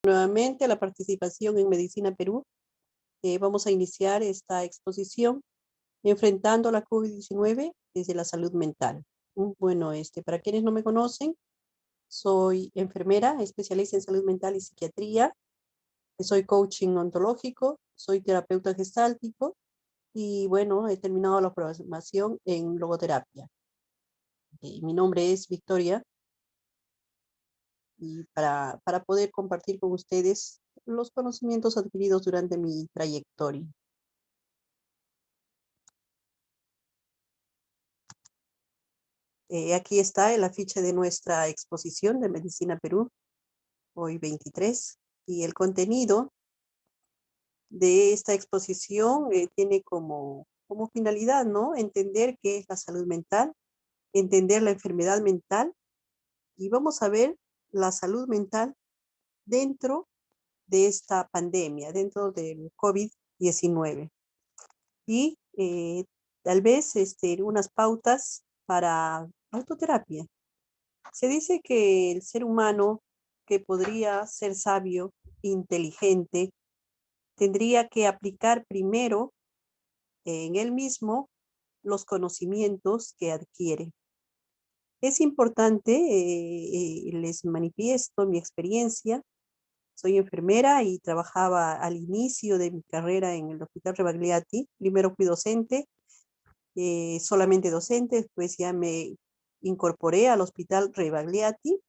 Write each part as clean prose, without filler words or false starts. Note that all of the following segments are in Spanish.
Nuevamente a la participación en Medicina Perú. Vamos a iniciar esta exposición enfrentando la COVID-19 desde la salud mental. Bueno, para quienes no me conocen, soy enfermera, especialista en salud mental y psiquiatría. Soy coaching ontológico, soy terapeuta gestáltico y bueno, he terminado la formación en logoterapia. Mi nombre es Victoria y para poder compartir con ustedes los conocimientos adquiridos durante mi trayectoria. Aquí está el afiche de nuestra exposición de Medicina Perú, hoy 23, y el contenido de esta exposición tiene como finalidad, ¿no? Entender qué es la salud mental, entender la enfermedad mental, y vamos a ver la salud mental dentro de esta pandemia, dentro del COVID-19. Y tal vez unas pautas para autoterapia. Se dice que el ser humano que podría ser sabio, inteligente, tendría que aplicar primero en él mismo los conocimientos que adquiere. Es importante, les manifiesto mi experiencia. Soy enfermera y trabajaba al inicio de mi carrera en el Hospital Rebagliati. Primero fui docente, solamente docente, después ya me incorporé al Hospital Rebagliati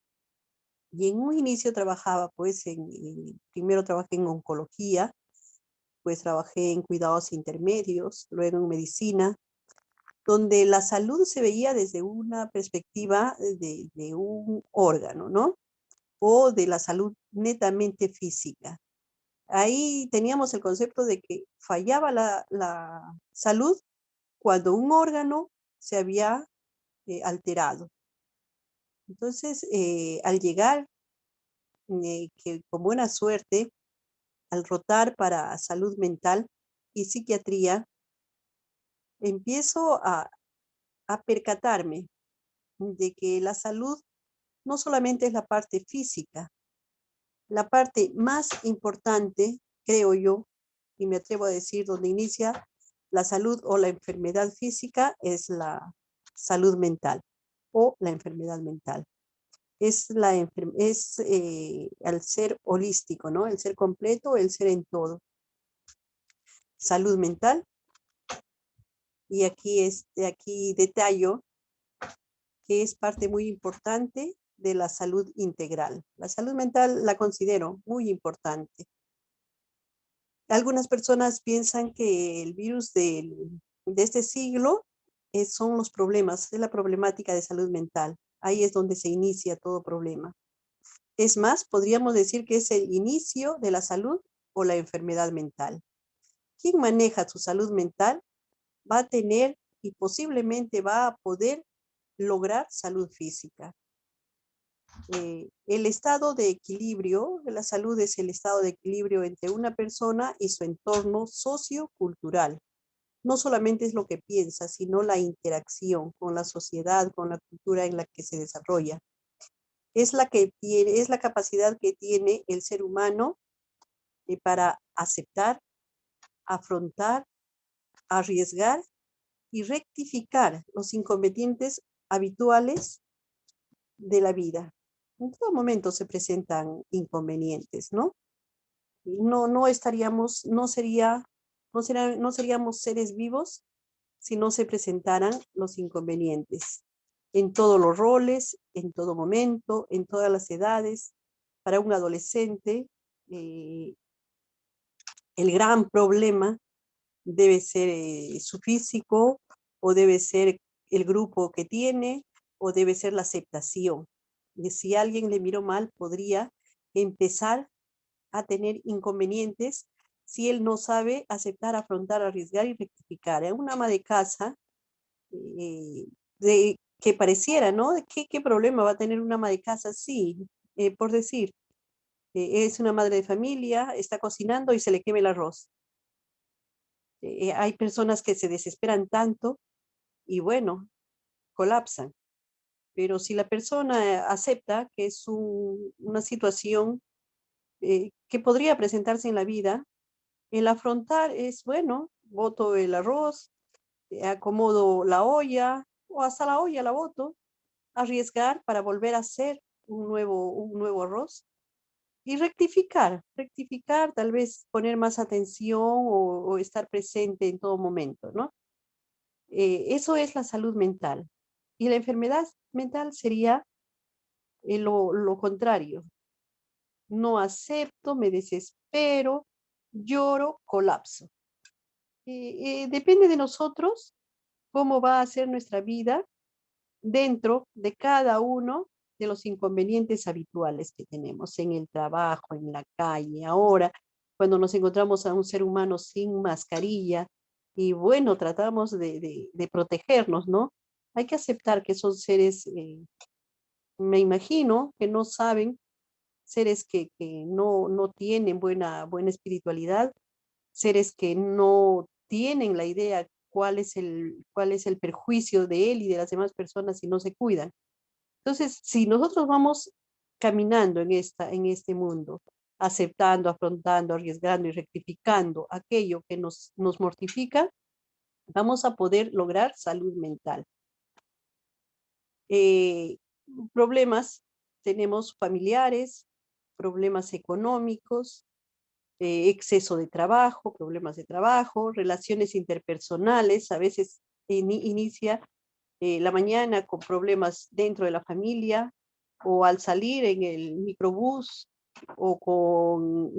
y en un inicio trabajaba pues primero trabajé en oncología, pues trabajé en cuidados intermedios, luego en medicina, donde la salud se veía desde una perspectiva de un órgano, ¿no? O de la salud netamente física. Ahí teníamos el concepto de que fallaba la salud cuando un órgano se había alterado. Entonces, al llegar, que con buena suerte, al rotar para salud mental y psiquiatría, empiezo a percatarme de que la salud no solamente es la parte física, la parte más importante, creo yo, y me atrevo a decir, donde inicia la salud o la enfermedad física, es la salud mental o la enfermedad mental. Es al ser holístico, ¿no? El ser completo, el ser en todo. Salud mental. Y aquí detallo que es parte muy importante de la salud integral. La salud mental la considero muy importante. Algunas personas piensan que el virus de este siglo son los problemas, es la problemática de salud mental. Ahí es donde se inicia todo problema. Es más, podríamos decir que es el inicio de la salud o la enfermedad mental. Quien maneja su salud mental va a tener y posiblemente va a poder lograr salud física. El estado de equilibrio de la salud es el estado de equilibrio entre una persona y su entorno sociocultural. No solamente es lo que piensa, sino la interacción con la sociedad, con la cultura en la que se desarrolla. Es la capacidad que tiene el ser humano para aceptar, afrontar, arriesgar y rectificar los inconvenientes habituales de la vida. En todo momento se presentan inconvenientes, ¿no? No estaríamos, no seríamos seres vivos si no se presentaran los inconvenientes en todos los roles, en todo momento, en todas las edades. Para un adolescente, el gran problema debe ser su físico, o debe ser el grupo que tiene, o debe ser la aceptación. Y si alguien le miró mal, podría empezar a tener inconvenientes si él no sabe aceptar, afrontar, arriesgar y rectificar. Es una ama de casa eh, que pareciera, ¿no? ¿Qué problema va a tener una ama de casa? Sí, por decir, es una madre de familia, está cocinando y se le quema el arroz. Hay personas que se desesperan tanto y bueno, colapsan. Pero si la persona acepta que es una situación que podría presentarse en la vida. El afrontar es, bueno, boto el arroz, acomodo la olla o hasta la olla la boto, arriesgar para volver a hacer un nuevo arroz y rectificar, tal vez poner más atención o estar presente en todo momento, ¿no? Eso es la salud mental. Y la enfermedad mental sería lo contrario. No acepto, me desespero, lloro, colapso. Depende de nosotros cómo va a ser nuestra vida dentro de cada uno de los inconvenientes habituales que tenemos en el trabajo, en la calle, ahora, cuando nos encontramos a un ser humano sin mascarilla y bueno, tratamos de protegernos, ¿no? Hay que aceptar que son seres, me imagino, que no saben, seres que no tienen buena espiritualidad, seres que no tienen la idea cuál es el perjuicio de él y de las demás personas si no se cuidan. Entonces, si nosotros vamos caminando en este mundo, aceptando, afrontando, arriesgando y rectificando aquello que nos mortifica, vamos a poder lograr salud mental. Eh, Problemas, tenemos familiares, problemas económicos, exceso de trabajo, problemas de trabajo, relaciones interpersonales, a veces inicia la mañana con problemas dentro de la familia o al salir en el microbús o con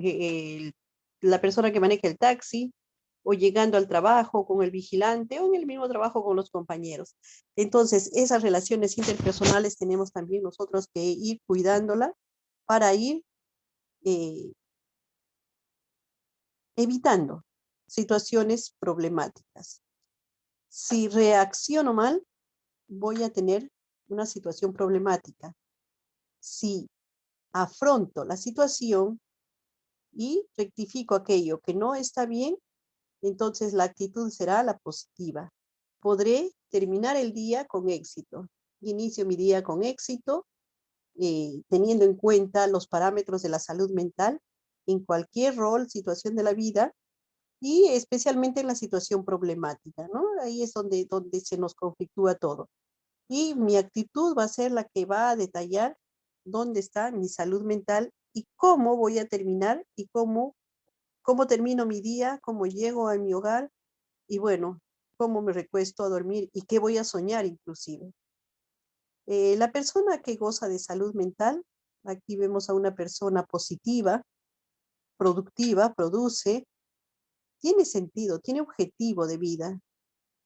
la persona que maneja el taxi o llegando al trabajo con el vigilante o en el mismo trabajo con los compañeros. Entonces, esas relaciones interpersonales tenemos también nosotros que ir cuidándola para ir eh, evitando situaciones problemáticas. Si reacciono mal, voy a tener una situación problemática. Si afronto la situación y rectifico aquello que no está bien, entonces la actitud será la positiva. Podré terminar el día con éxito. Inicio mi día con éxito, teniendo en cuenta los parámetros de la salud mental en cualquier rol, situación de la vida y especialmente en la situación problemática, ¿no? Ahí es donde se nos conflictúa todo. Y mi actitud va a ser la que va a detallar dónde está mi salud mental y cómo voy a terminar y cómo termino mi día, cómo llego a mi hogar y bueno, cómo me recuesto a dormir y qué voy a soñar inclusive. La persona que goza de salud mental, aquí vemos a una persona positiva, productiva, produce, tiene sentido, tiene objetivo de vida.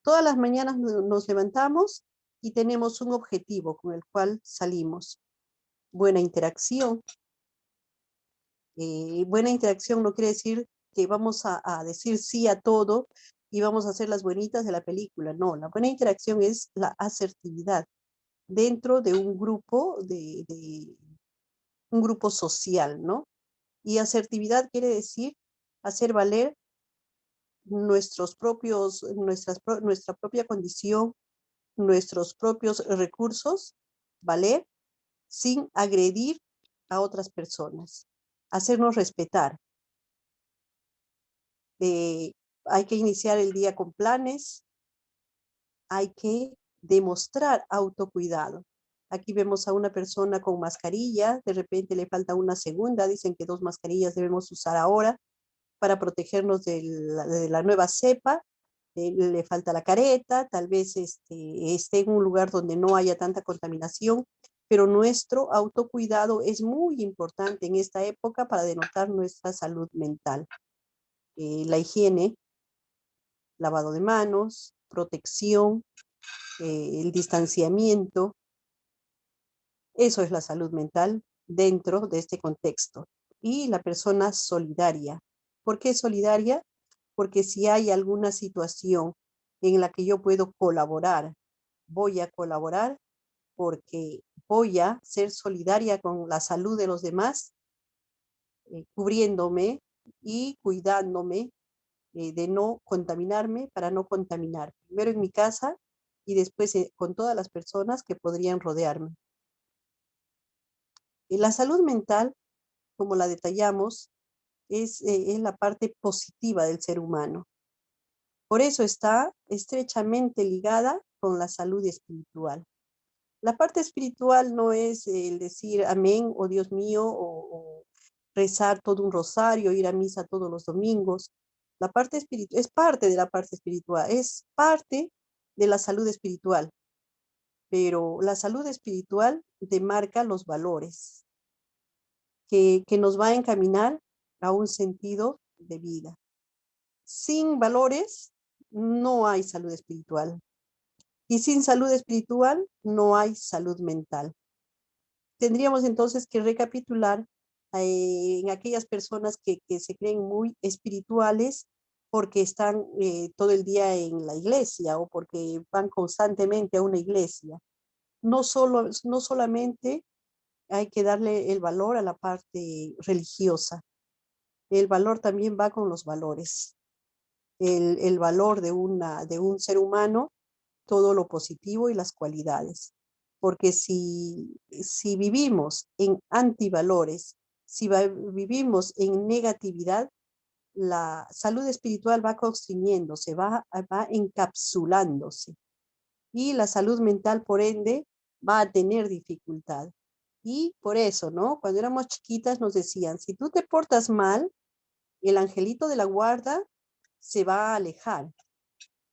Todas las mañanas nos levantamos y tenemos un objetivo con el cual salimos. Buena interacción. Buena interacción no quiere decir que vamos a decir sí a todo y vamos a hacer las buenitas de la película. No, la buena interacción es la asertividad dentro de un grupo social, ¿no? Y asertividad quiere decir hacer valer nuestra propia condición, nuestros propios recursos, valer sin agredir a otras personas, hacernos respetar. Eh, Hay que iniciar el día con planes, hay que demostrar autocuidado. Aquí vemos a una persona con mascarilla, de repente le falta una segunda, dicen que 2 mascarillas debemos usar ahora para protegernos de la nueva cepa, le falta la careta, tal vez esté en un lugar donde no haya tanta contaminación, pero nuestro autocuidado es muy importante en esta época para denotar nuestra salud mental. La higiene, lavado de manos, protección, el distanciamiento, eso es la salud mental dentro de este contexto. Y la persona solidaria. ¿Por qué solidaria? Porque si hay alguna situación en la que yo puedo colaborar, voy a colaborar porque voy a ser solidaria con la salud de los demás, cubriéndome y cuidándome de no contaminarme para no contaminar. Primero en mi casa y después con todas las personas que podrían rodearme. La salud mental como la detallamos, es la parte positiva del ser humano. Por eso está estrechamente ligada con la salud espiritual. La parte espiritual no es el decir amén o Dios mío o rezar todo un rosario, ir a misa todos los domingos. La parte espiritual es parte de la parte espiritual, es parte de la salud espiritual, pero la salud espiritual demarca los valores que nos va a encaminar a un sentido de vida. Sin valores no hay salud espiritual. Y sin salud espiritual no hay salud mental. Tendríamos entonces que recapitular en aquellas personas que se creen muy espirituales porque están todo el día en la iglesia o porque van constantemente a una iglesia. No solamente hay que darle el valor a la parte religiosa. El valor también va con los valores. El valor de un ser humano, todo lo positivo y las cualidades. Porque si vivimos en antivalores, si vivimos en negatividad, la salud espiritual va constriñéndose, va encapsulándose. Y la salud mental, por ende, va a tener dificultad. Y por eso, ¿no? Cuando éramos chiquitas nos decían, si tú te portas mal, el angelito de la guarda se va a alejar.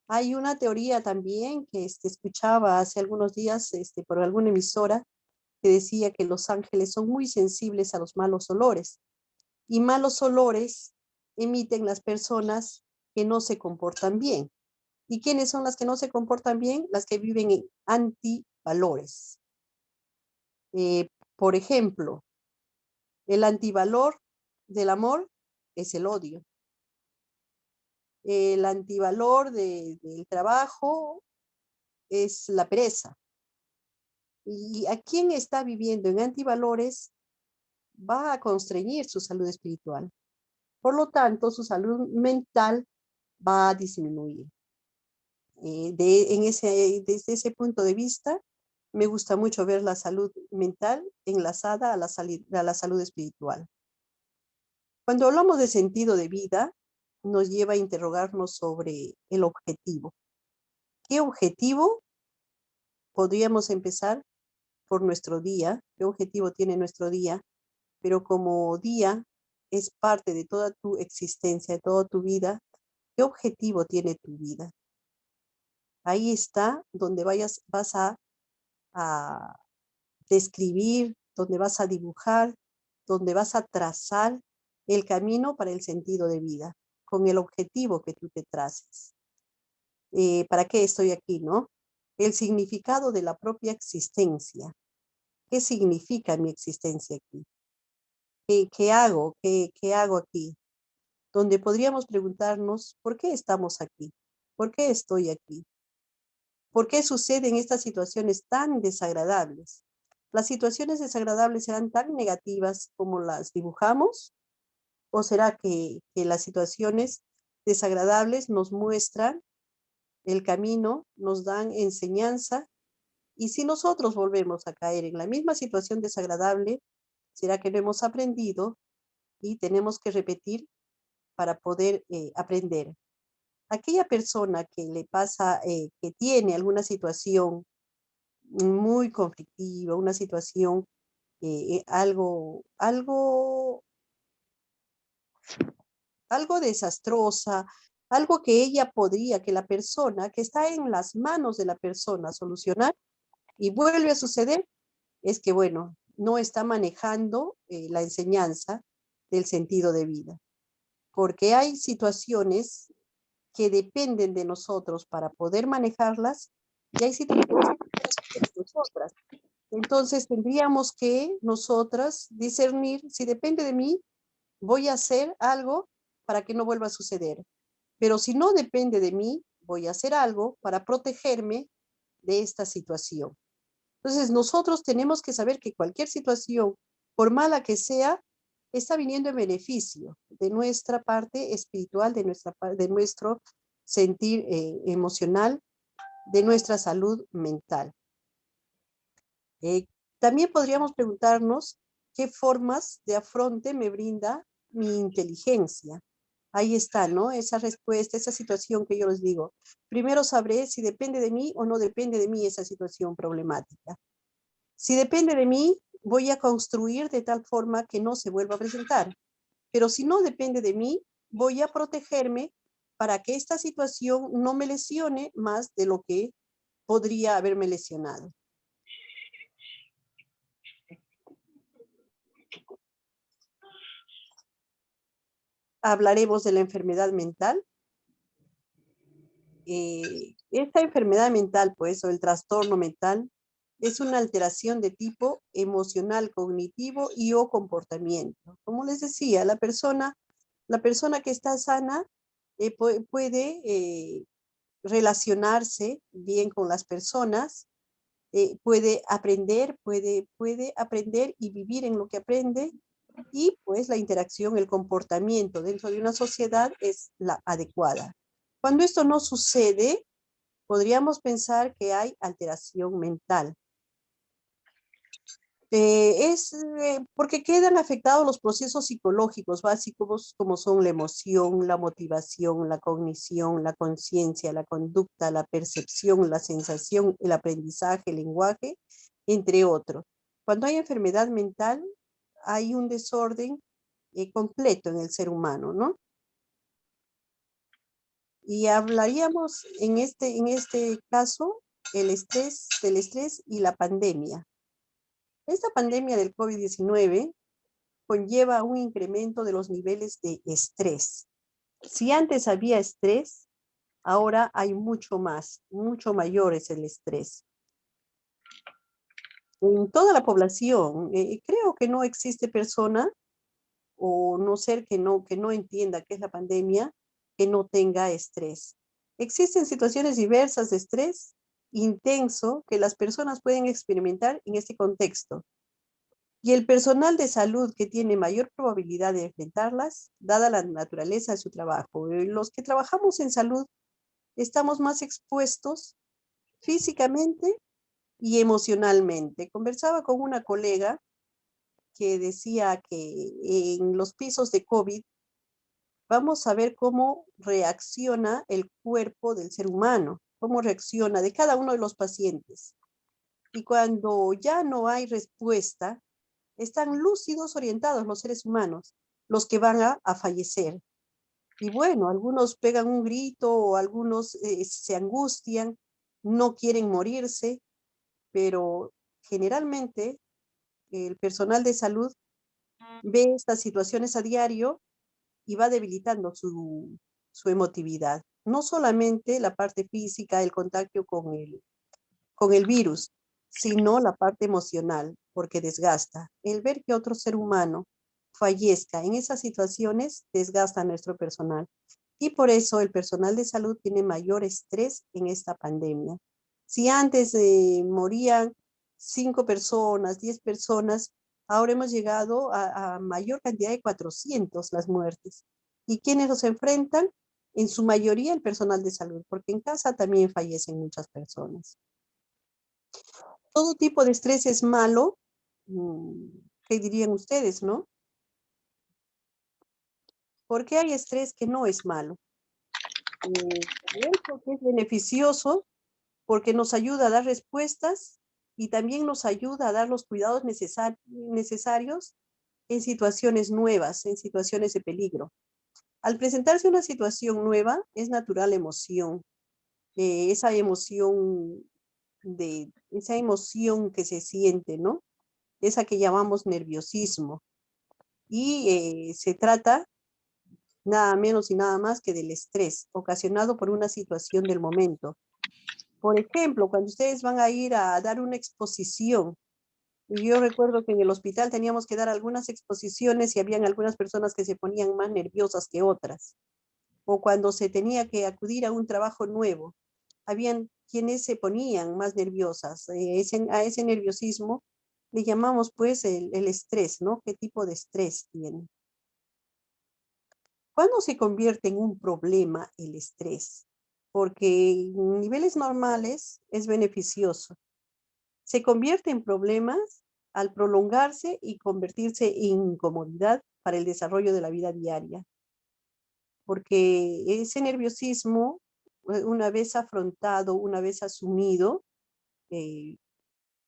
Hay una teoría también que escuchaba hace algunos días por alguna emisora que decía que los ángeles son muy sensibles a los malos olores y malos olores emiten las personas que no se comportan bien. ¿Y quiénes son las que no se comportan bien? Las que viven en antivalores. Por ejemplo, el antivalor del amor es el odio. El antivalor del trabajo es la pereza. Y a quien está viviendo en antivalores va a constreñir su salud espiritual. Por lo tanto, su salud mental va a disminuir. Desde ese punto de vista, me gusta mucho ver la salud mental enlazada a la salud espiritual. Cuando hablamos de sentido de vida, nos lleva a interrogarnos sobre el objetivo. ¿Qué objetivo podríamos empezar por nuestro día? ¿Qué objetivo tiene nuestro día? Pero como día es parte de toda tu existencia, de toda tu vida, ¿qué objetivo tiene tu vida? Ahí está donde vas a describir, donde vas a dibujar, donde vas a trazar el camino para el sentido de vida, con el objetivo que tú te traces. ¿Para qué estoy aquí, no? El significado de la propia existencia. ¿Qué significa mi existencia aquí? ¿Qué hago? ¿Qué hago aquí? Donde podríamos preguntarnos, ¿por qué estamos aquí? ¿Por qué estoy aquí? ¿Por qué suceden estas situaciones tan desagradables? ¿Las situaciones desagradables serán tan negativas como las dibujamos? ¿O será que las situaciones desagradables nos muestran el camino, nos dan enseñanza? Y si nosotros volvemos a caer en la misma situación desagradable, ¿será que no hemos aprendido y tenemos que repetir para poder aprender? Aquella persona que le pasa, que tiene alguna situación muy conflictiva, una situación algo desastrosa, algo que ella podría, que la persona, que está en las manos de la persona solucionar y vuelve a suceder, es que, bueno, no está manejando la enseñanza del sentido de vida. Porque hay situaciones que dependen de nosotros para poder manejarlas y hay situaciones que dependen de nosotras. Entonces tendríamos que nosotras discernir si depende de mí, voy a hacer algo para que no vuelva a suceder. Pero si no depende de mí, voy a hacer algo para protegerme de esta situación. Entonces nosotros tenemos que saber que cualquier situación, por mala que sea, está viniendo en beneficio de nuestra parte espiritual, de nuestro sentir emocional, de nuestra salud mental. Eh, También podríamos preguntarnos qué formas de afronte me brinda mi inteligencia. Ahí está, ¿no? Esa respuesta, esa situación que yo les digo. Primero sabré si depende de mí o no depende de mí esa situación problemática. Si depende de mí, voy a construir de tal forma que no se vuelva a presentar. Pero si no depende de mí, voy a protegerme para que esta situación no me lesione más de lo que podría haberme lesionado. Hablaremos de la enfermedad mental. Esta enfermedad mental, pues, o el trastorno mental, es una alteración de tipo emocional, cognitivo y o comportamiento. Como les decía, la persona que está sana puede relacionarse bien con las personas, puede aprender, puede aprender y vivir en lo que aprende, y pues la interacción, el comportamiento dentro de una sociedad es la adecuada. Cuando esto no sucede, podríamos pensar que hay alteración mental. Porque quedan afectados los procesos psicológicos básicos como son la emoción, la motivación, la cognición, la conciencia, la conducta, la percepción, la sensación, el aprendizaje, el lenguaje, entre otros. Cuando hay enfermedad mental, hay un desorden completo en el ser humano, ¿no? Y hablaríamos en este caso del estrés y la pandemia. Esta pandemia del COVID-19 conlleva un incremento de los niveles de estrés. Si antes había estrés, ahora hay mucho más, mucho mayor es el estrés. En toda la población, creo que no existe persona o no ser que no entienda qué es la pandemia, que no tenga estrés. Existen situaciones diversas de estrés intenso que las personas pueden experimentar en este contexto. Y el personal de salud que tiene mayor probabilidad de enfrentarlas, dada la naturaleza de su trabajo. Los que trabajamos en salud estamos más expuestos físicamente y emocionalmente. Conversaba con una colega que decía que en los pisos de COVID vamos a ver cómo reacciona el cuerpo del ser humano, cómo reacciona de cada uno de los pacientes. Y cuando ya no hay respuesta, están lúcidos, orientados los seres humanos, los que van a fallecer. Y bueno, algunos pegan un grito o algunos se angustian, no quieren morirse, pero generalmente el personal de salud ve estas situaciones a diario y va debilitando su emotividad. No solamente la parte física, el contacto con el virus, sino la parte emocional, porque desgasta. El ver que otro ser humano fallezca en esas situaciones desgasta a nuestro personal. Y por eso el personal de salud tiene mayor estrés en esta pandemia. Si antes morían 5 personas, 10 personas, ahora hemos llegado a mayor cantidad de 400 las muertes. ¿Y quiénes los enfrentan? En su mayoría el personal de salud, porque en casa también fallecen muchas personas. Todo tipo de estrés es malo. ¿Qué dirían ustedes, no? ¿Por qué hay estrés que no es malo? Porque es beneficioso, porque nos ayuda a dar respuestas y también nos ayuda a dar los cuidados necesarios en situaciones nuevas, en situaciones de peligro. Al presentarse una situación nueva, es natural emoción. Esa emoción esa emoción que se siente, ¿no? Esa que llamamos nerviosismo. Y se trata nada menos y nada más que del estrés ocasionado por una situación del momento. Por ejemplo, cuando ustedes van a ir a dar una exposición, y yo recuerdo que en el hospital teníamos que dar algunas exposiciones y habían algunas personas que se ponían más nerviosas que otras, o cuando se tenía que acudir a un trabajo nuevo, habían quienes se ponían más nerviosas. A ese nerviosismo le llamamos pues el estrés, ¿no? ¿Qué tipo de estrés tiene? ¿Cuándo se convierte en un problema el estrés? Porque en niveles normales es beneficioso. Se convierte en problemas al prolongarse y convertirse en incomodidad para el desarrollo de la vida diaria. Porque ese nerviosismo, una vez afrontado, una vez asumido, eh,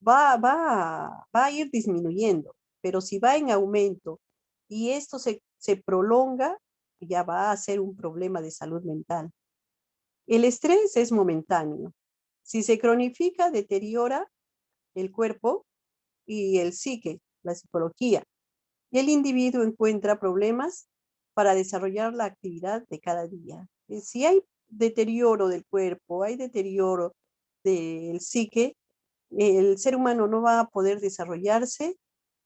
va a ir disminuyendo, pero si va en aumento y esto se prolonga, ya va a ser un problema de salud mental. El estrés es momentáneo. Si se cronifica, deteriora el cuerpo y el psique, la psicología, y el individuo encuentra problemas para desarrollar la actividad de cada día. Si hay deterioro del cuerpo, hay deterioro del psique, el ser humano no va a poder desarrollarse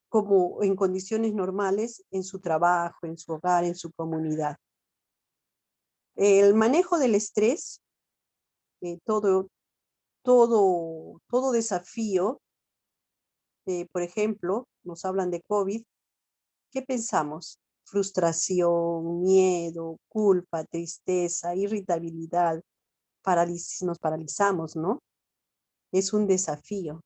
como en condiciones normales en su trabajo, en su hogar, en su comunidad. El manejo del estrés, todo desafío, por ejemplo, nos hablan de COVID, ¿qué pensamos? Frustración, miedo, culpa, tristeza, irritabilidad, nos paralizamos, ¿no? Es un desafío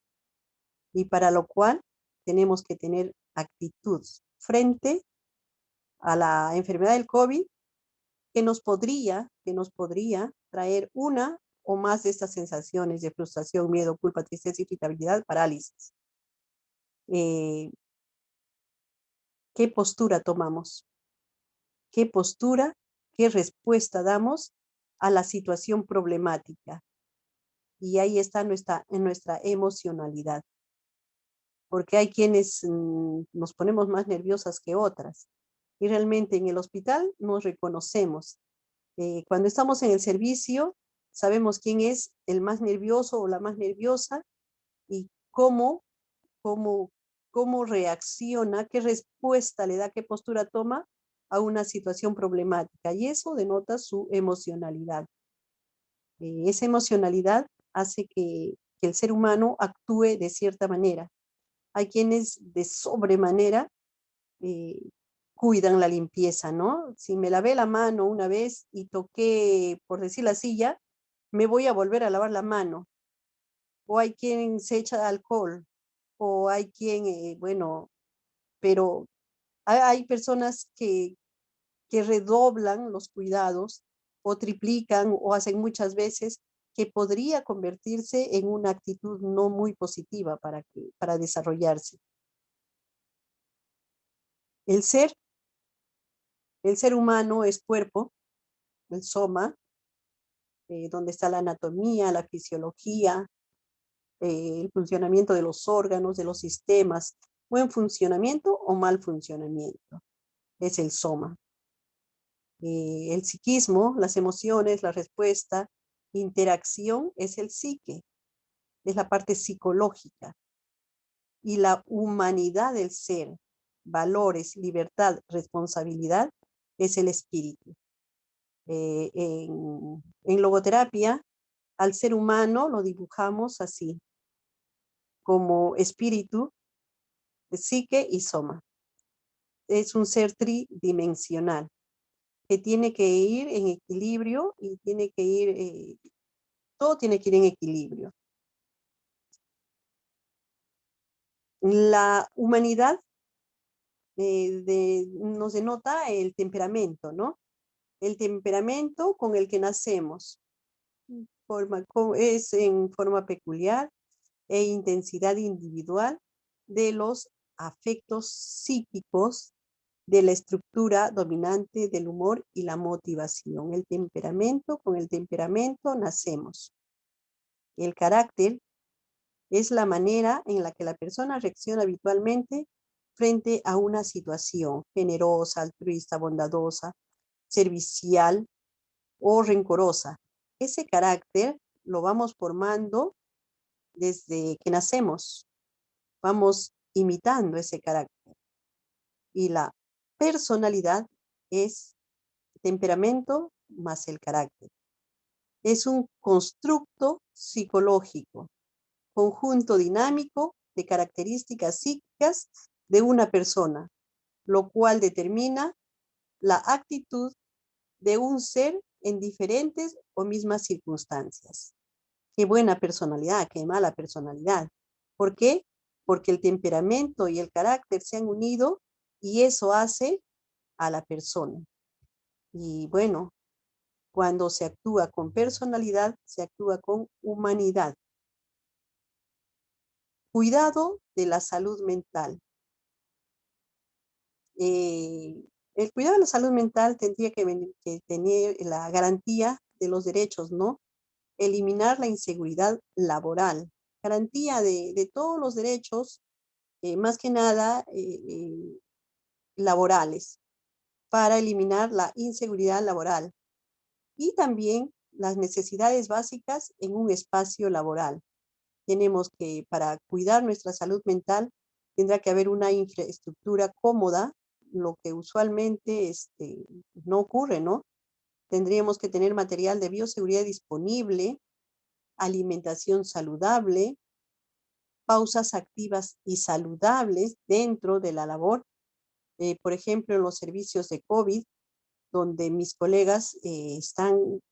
y para lo cual tenemos que tener actitud frente a la enfermedad del COVID que nos podría traer una o más de estas sensaciones de frustración, miedo, culpa, tristeza, irritabilidad, parálisis. ¿Qué postura tomamos? ¿Qué postura, qué respuesta damos a la situación problemática? Y ahí está en nuestra emocionalidad. Porque hay quienes nos ponemos más nerviosas que otras. Y realmente en el hospital nos reconocemos. Cuando estamos en el servicio, sabemos quién es el más nervioso o la más nerviosa y cómo, cómo reacciona, qué respuesta le da, qué postura toma a una situación problemática. Y eso denota su emocionalidad. Esa emocionalidad hace que el ser humano actúe de cierta manera. Hay quienes de sobremanera eh, cuidan la limpieza, ¿no? Si me lavé la mano una vez y toqué, por decir la silla, me voy a volver a lavar la mano. O hay quien se echa alcohol, o hay quien, bueno, pero hay personas que redoblan los cuidados o triplican o hacen muchas veces que podría convertirse en una actitud no muy positiva para desarrollarse. El ser, el ser humano es cuerpo, el soma, donde está la anatomía, la fisiología, el funcionamiento de los órganos, de los sistemas, buen funcionamiento o mal funcionamiento, es el soma. El psiquismo, las emociones, la respuesta, interacción es el psique, es la parte psicológica. Y la humanidad del ser, valores, libertad, responsabilidad, es el espíritu. En logoterapia, al ser humano lo dibujamos así, como espíritu, psique y soma. Es un ser tridimensional que tiene que ir en equilibrio y tiene que ir, todo tiene que ir en equilibrio. La humanidad nos denota el temperamento, ¿no? El temperamento con el que nacemos. Es en forma peculiar e intensidad individual de los afectos psíquicos, de la estructura dominante del humor y la motivación. El temperamento, con el temperamento nacemos. El carácter es la manera en la que la persona reacciona habitualmente frente a una situación generosa, altruista, bondadosa, servicial o rencorosa. Ese carácter lo vamos formando desde que nacemos. Vamos imitando ese carácter. Y la personalidad es temperamento más el carácter. Es un constructo psicológico, conjunto dinámico de características psíquicas de una persona, lo cual determina la actitud de un ser en diferentes o mismas circunstancias. Qué buena personalidad, qué mala personalidad. ¿Por qué? porque el temperamento y el carácter se han unido y eso hace a la persona. Y bueno, cuando se actúa con personalidad, se actúa con humanidad. Cuidado de la salud mental. El cuidado de la salud mental tendría que tener la garantía de los derechos, ¿no? Eliminar la inseguridad laboral, garantía de todos los derechos, más que nada laborales, para eliminar la inseguridad laboral y también las necesidades básicas en un espacio laboral. Tenemos que, para cuidar nuestra salud mental, tendrá que haber una infraestructura cómoda, lo que usualmente no ocurre, ¿no? Tendríamos que tener material de bioseguridad disponible, alimentación saludable, pausas activas y saludables dentro de la labor. Por ejemplo, en los servicios de COVID, donde mis colegas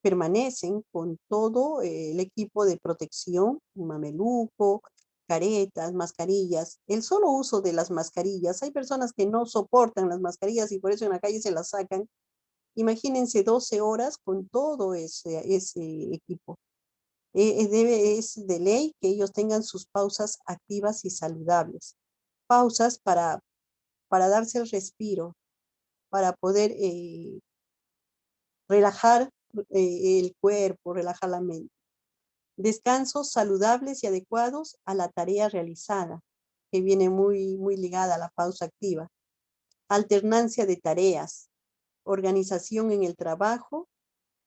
permanecen con todo el equipo de protección, mameluco, caretas, mascarillas, el solo uso de las mascarillas. Hay personas que no soportan las mascarillas y por eso en la calle se las sacan. Imagínense 12 horas con todo ese equipo. Es de ley que ellos tengan sus pausas activas y saludables. Pausas para darse el respiro, para poder relajar el cuerpo, relajar la mente. Descansos saludables y adecuados a la tarea realizada, que viene muy ligada a la pausa activa. Alternancia de tareas, organización en el trabajo,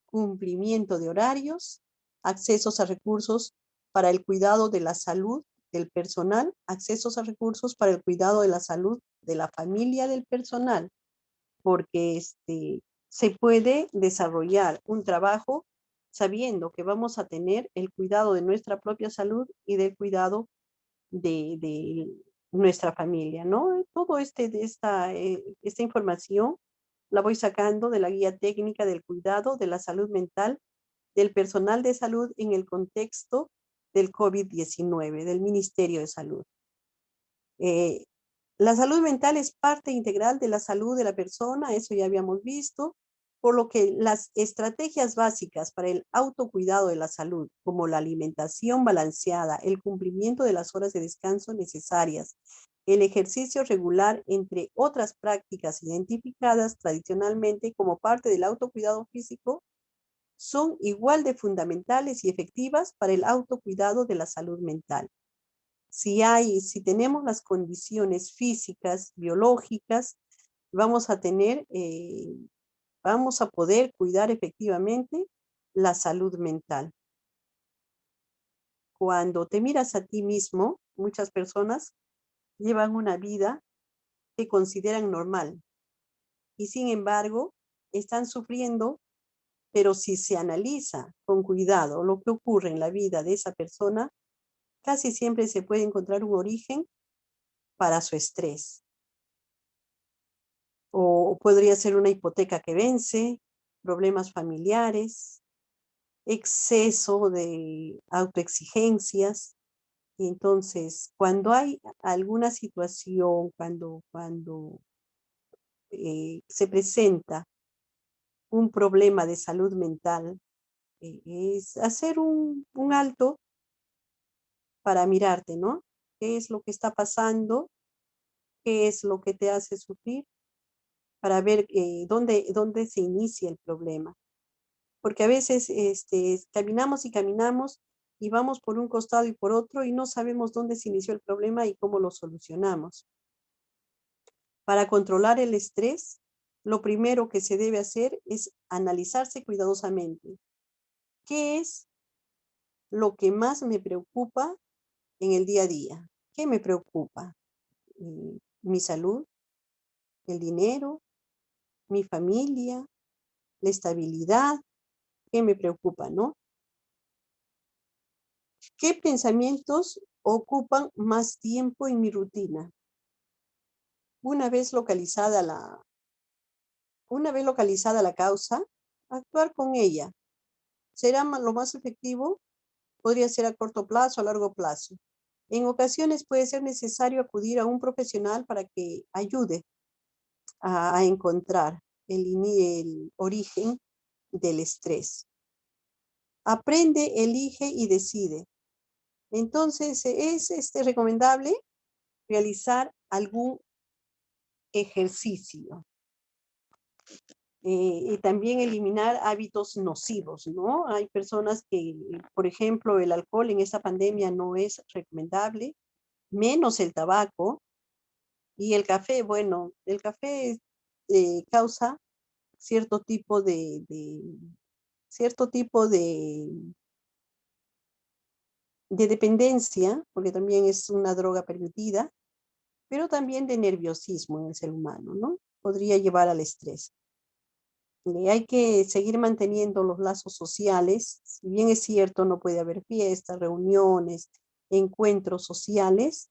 cumplimiento de horarios, accesos a recursos para el cuidado de la salud del personal, accesos a recursos para el cuidado de la salud de la familia del personal, porque se puede desarrollar un trabajo sabiendo que vamos a tener el cuidado de nuestra propia salud y del cuidado de nuestra familia, ¿no? Todo esta información la voy sacando de la guía técnica del cuidado de la salud mental del personal de salud en el contexto del COVID-19, del Ministerio de Salud. Eh, la salud mental es parte integral de la salud de la persona, eso ya habíamos visto, por lo que las estrategias básicas para el autocuidado de la salud, como la alimentación balanceada, el cumplimiento de las horas de descanso necesarias, el ejercicio regular, entre otras prácticas identificadas tradicionalmente como parte del autocuidado físico, son igual de fundamentales y efectivas para el autocuidado de la salud mental. Si tenemos las condiciones físicas, biológicas, vamos a vamos a poder cuidar efectivamente la salud mental. Cuando te miras a ti mismo, muchas personas llevan una vida que consideran normal y sin embargo están sufriendo, pero si se analiza con cuidado lo que ocurre en la vida de esa persona, casi siempre se puede encontrar un origen para su estrés. O podría ser una hipoteca que vence, problemas familiares, exceso de autoexigencias. Entonces, cuando hay alguna situación, cuando se presenta un problema de salud mental, es hacer un alto para mirarte, ¿no? ¿Qué es lo que está pasando? ¿Qué es lo que te hace sufrir? Para ver dónde se inicia el problema. Porque a veces caminamos y caminamos y vamos por un costado y por otro y no sabemos dónde se inició el problema y cómo lo solucionamos. Para controlar el estrés, lo primero que se debe hacer es analizarse cuidadosamente. ¿Qué es lo que más me preocupa en el día a día? ¿Qué me preocupa? ¿Mi salud? ¿El dinero? ¿Mi familia? ¿La estabilidad? ¿Qué me preocupa, no? ¿Qué pensamientos ocupan más tiempo en mi rutina? Una vez localizada la causa, actuar con ella. ¿Será lo más efectivo? Podría ser a corto plazo, a largo plazo. En ocasiones puede ser necesario acudir a un profesional para que ayude a encontrar el origen del estrés. Aprende, elige y decide. Entonces, es recomendable realizar algún ejercicio y también eliminar hábitos nocivos, ¿no? Hay personas que, por ejemplo, el alcohol en esta pandemia no es recomendable, menos el tabaco y el café. Bueno, el café causa cierto tipo cierto tipo de dependencia, porque también es una droga permitida, pero también de nerviosismo en el ser humano, ¿no? Podría llevar al estrés. Hay que seguir manteniendo los lazos sociales. Si bien es cierto, no puede haber fiestas, reuniones, encuentros sociales,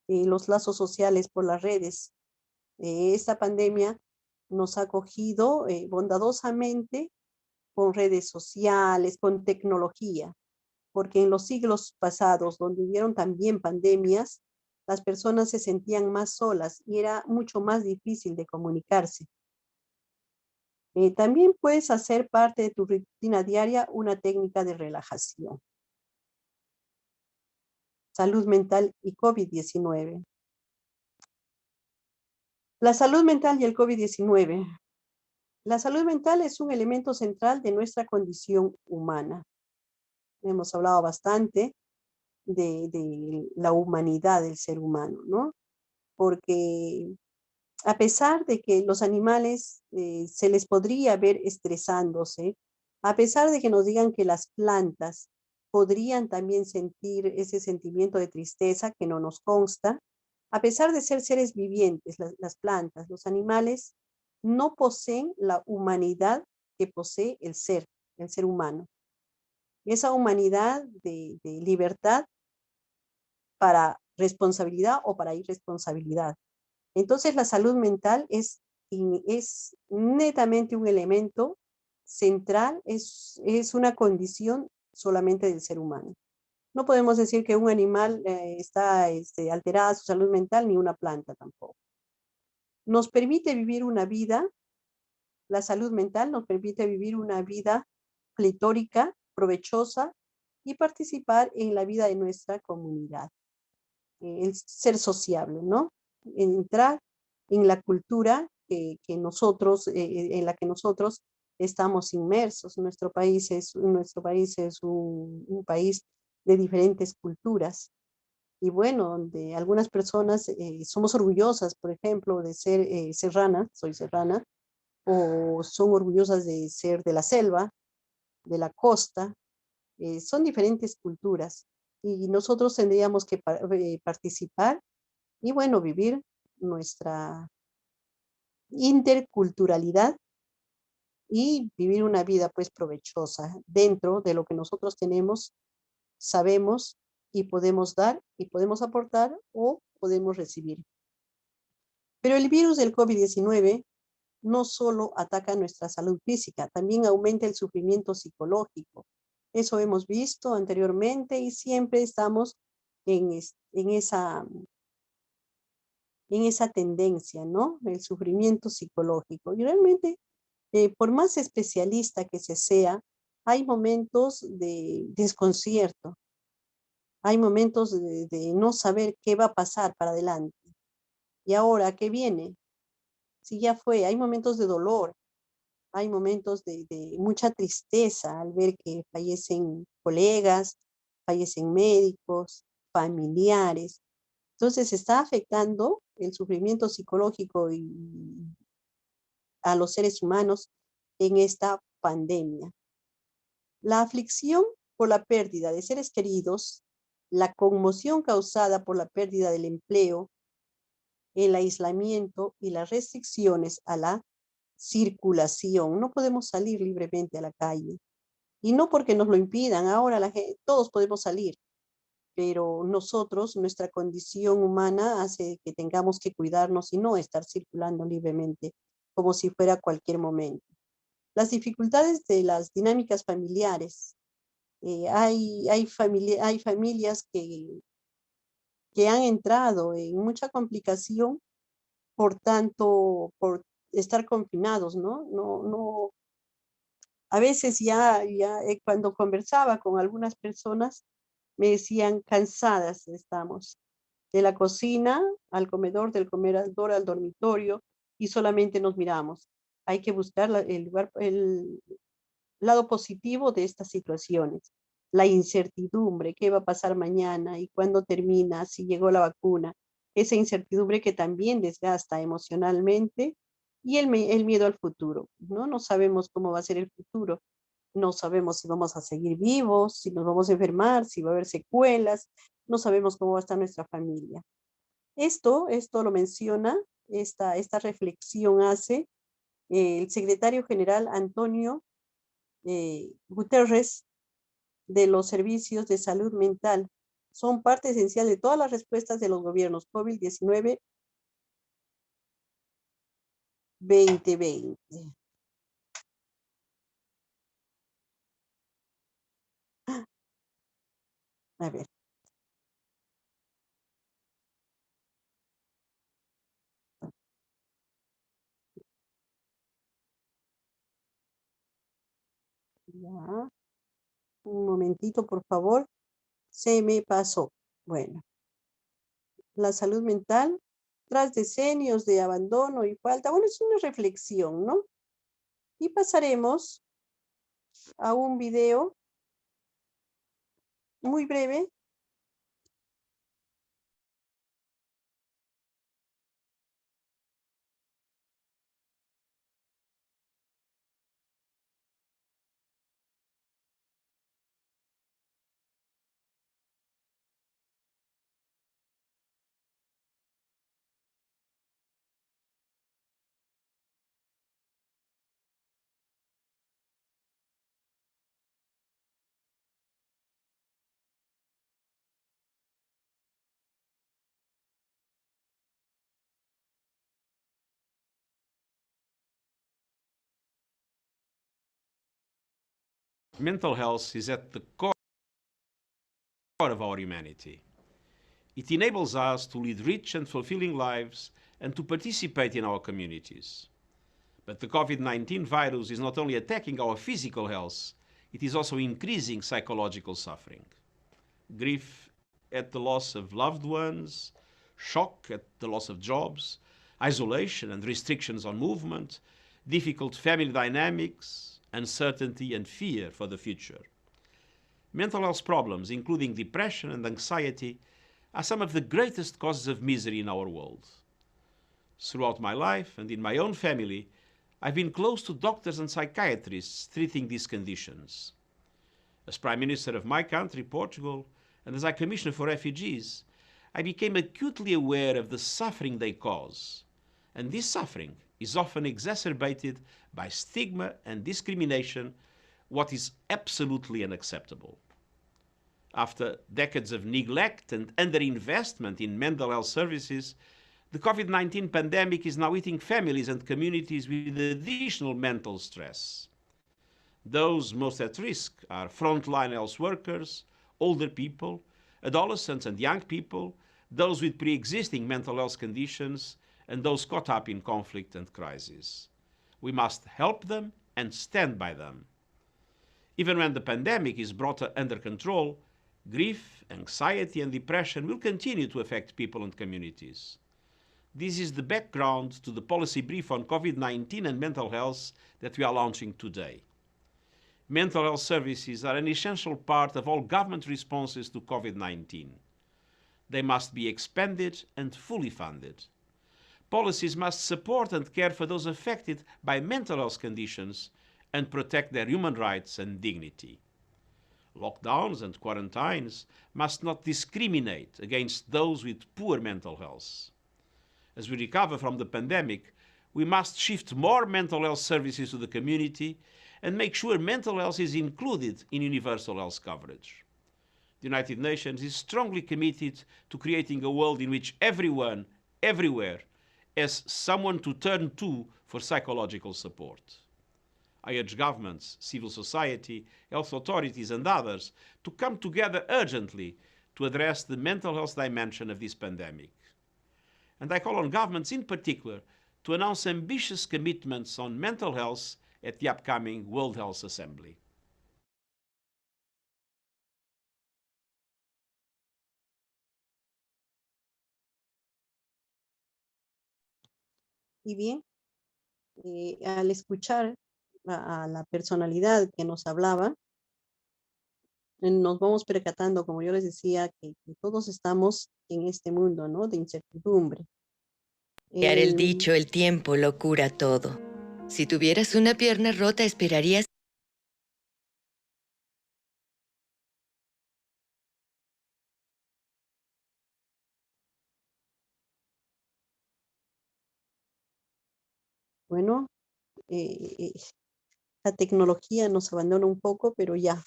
los lazos sociales por las redes. Esta pandemia nos ha cogido bondadosamente con redes sociales, con tecnología, porque en los siglos pasados, donde hubieron también pandemias, las personas se sentían más solas y era mucho más difícil de comunicarse. También puedes hacer parte de tu rutina diaria una técnica de relajación. Salud mental y COVID-19. La salud mental y el COVID-19. La salud mental es un elemento central de nuestra condición humana. Hemos hablado bastante de la humanidad del ser humano, ¿no? Porque a pesar de que los animales se les podría ver estresándose, a pesar de que nos digan que las plantas podrían también sentir ese sentimiento de tristeza que no nos consta, a pesar de ser seres vivientes, las plantas, los animales, no poseen la humanidad que posee el ser humano. Esa humanidad de libertad para responsabilidad o para irresponsabilidad. Entonces, la salud mental es netamente un elemento central, es una condición solamente del ser humano. No podemos decir que un animal está alterada su salud mental, ni una planta tampoco. Nos permite vivir una vida, la salud mental nos permite vivir una vida pletórica, provechosa y participar en la vida de nuestra comunidad. El ser sociable, ¿no? Entrar en la cultura que nosotros, en la que nosotros estamos inmersos. Nuestro país es un país de diferentes culturas. Y bueno, donde algunas personas somos orgullosas, por ejemplo, de ser serrana, soy serrana, o son orgullosas de ser de la selva, de la costa, son diferentes culturas y nosotros tendríamos que participar y bueno, vivir nuestra interculturalidad y vivir una vida pues provechosa dentro de lo que nosotros tenemos, sabemos y podemos dar y podemos aportar o podemos recibir. Pero el virus del COVID-19 no solo ataca nuestra salud física, también aumenta el sufrimiento psicológico. Eso hemos visto anteriormente y siempre estamos en esa tendencia, ¿no? El sufrimiento psicológico. Y realmente, por más especialista que se sea, hay momentos de desconcierto, hay momentos de no saber qué va a pasar para adelante. ¿Y ahora qué viene? Si ya fue, hay momentos de dolor, hay momentos de mucha tristeza al ver que fallecen colegas, fallecen médicos, familiares. Entonces está afectando el sufrimiento psicológico a los seres humanos en esta pandemia. La aflicción por la pérdida de seres queridos, la conmoción causada por la pérdida del empleo, el aislamiento y las restricciones a la circulación. No podemos salir libremente a la calle. Y no porque nos lo impidan, ahora todos podemos salir, pero nosotros, nuestra condición humana hace que tengamos que cuidarnos y no estar circulando libremente como si fuera cualquier momento. Las dificultades de las dinámicas familiares. Hay familias que han entrado en mucha complicación por estar confinados, ¿no? A veces cuando conversaba con algunas personas, me decían, cansadas estamos, de la cocina al comedor, del comedor al dormitorio, y solamente nos miramos. Hay que buscar el lado positivo de estas situaciones. La incertidumbre, qué va a pasar mañana y cuándo termina, si llegó la vacuna. Esa incertidumbre que también desgasta emocionalmente, y el miedo al futuro, ¿no? No sabemos cómo va a ser el futuro. No sabemos si vamos a seguir vivos, si nos vamos a enfermar, si va a haber secuelas. No sabemos cómo va a estar nuestra familia. Esto lo menciona, esta reflexión hace el secretario general Antonio Guterres, de los servicios de salud mental. Son parte esencial de todas las respuestas de los gobiernos COVID-19 2020. A ver. Ya. Un momentito, por favor. Se me pasó. Bueno, la salud mental tras decenios de abandono y falta. Bueno, es una reflexión, ¿no? Y pasaremos a un video muy breve. Mental health is at the core of our humanity. It enables us to lead rich and fulfilling lives and to participate in our communities. But the COVID-19 virus is not only attacking our physical health, it is also increasing psychological suffering. Grief at the loss of loved ones, shock at the loss of jobs, isolation and restrictions on movement, difficult family dynamics, uncertainty and fear for the future. Mental health problems, including depression and anxiety, are some of the greatest causes of misery in our world. Throughout my life and in my own family, I've been close to doctors and psychiatrists treating these conditions. As Prime Minister of my country, Portugal, and as High Commissioner for Refugees, I became acutely aware of the suffering they cause. And this suffering is often exacerbated by stigma and discrimination, what is absolutely unacceptable. After decades of neglect and underinvestment in mental health services, the COVID-19 pandemic is now hitting families and communities with additional mental stress. Those most at risk are frontline health workers, older people, adolescents and young people, those with pre-existing mental health conditions, and those caught up in conflict and crisis. We must help them and stand by them. Even when the pandemic is brought under control, grief, anxiety, and depression will continue to affect people and communities. This is the background to the policy brief on COVID-19 and mental health that we are launching today. Mental health services are an essential part of all government responses to COVID-19. They must be expanded and fully funded. Policies must support and care for those affected by mental health conditions and protect their human rights and dignity. Lockdowns and quarantines must not discriminate against those with poor mental health. As we recover from the pandemic, we must shift more mental health services to the community and make sure mental health is included in universal health coverage. The United Nations is strongly committed to creating a world in which everyone, everywhere, has someone to turn to for psychological support. I urge governments, civil society, health authorities and others to come together urgently to address the mental health dimension of this pandemic. And I call on governments in particular to announce ambitious commitments on mental health at the upcoming World Health Assembly. Y bien, al escuchar a la personalidad que nos hablaba, nos vamos percatando, como yo les decía, que todos estamos en este mundo, ¿no? De incertidumbre. El dicho, el tiempo lo cura todo. Si tuvieras una pierna rota, esperarías... Bueno, la tecnología nos abandona un poco, pero ya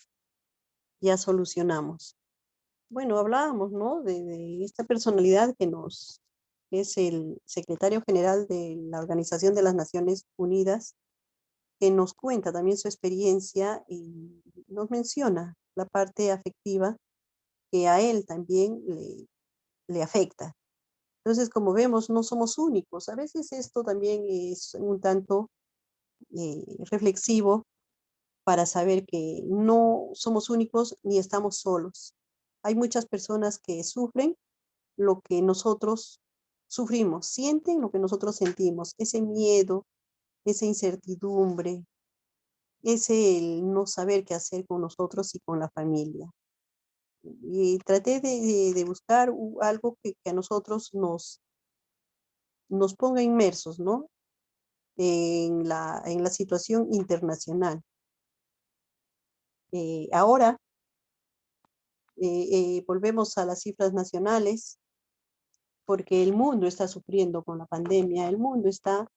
solucionamos. Bueno, hablábamos, ¿no? De esta personalidad que es el secretario general de la Organización de las Naciones Unidas, que nos cuenta también su experiencia y nos menciona la parte afectiva que a él también le afecta. Entonces, como vemos, no somos únicos. A veces esto también es un tanto reflexivo para saber que no somos únicos ni estamos solos. Hay muchas personas que sufren lo que nosotros sufrimos, sienten lo que nosotros sentimos, ese miedo, esa incertidumbre, ese el no saber qué hacer con nosotros y con la familia. Y traté de buscar algo que a nosotros nos ponga inmersos, ¿no? En la situación internacional. Ahora volvemos a las cifras nacionales, porque el mundo está sufriendo con la pandemia, el mundo está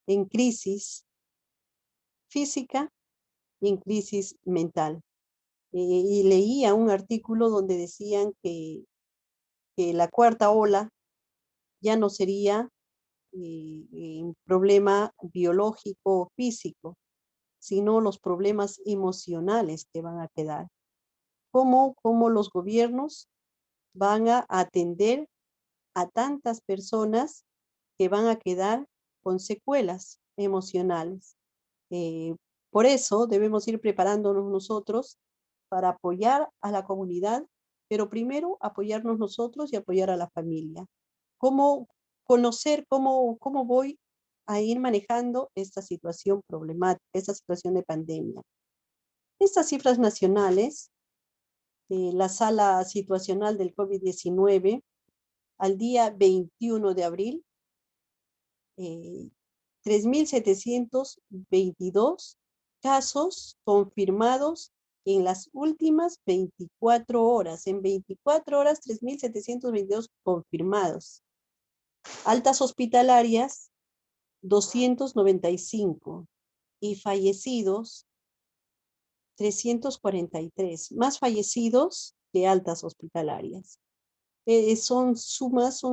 en crisis física y en crisis mental. Y leía un artículo donde decían que la cuarta ola ya no sería un problema biológico o físico, sino los problemas emocionales que van a quedar. ¿Cómo los gobiernos van a atender a tantas personas que van a quedar con secuelas emocionales? Por eso debemos ir preparándonos nosotros para apoyar a la comunidad, pero primero apoyarnos nosotros y apoyar a la familia. ¿Cómo conocer cómo voy a ir manejando esta situación problemática, esta situación de pandemia? Estas cifras nacionales, la sala situacional del COVID-19, al día 21 de abril, 3.722 casos confirmados en las últimas 24 horas. En 24 horas, 3.722 confirmados. Altas hospitalarias, 295. Y fallecidos, 343. Más fallecidos que altas hospitalarias. Son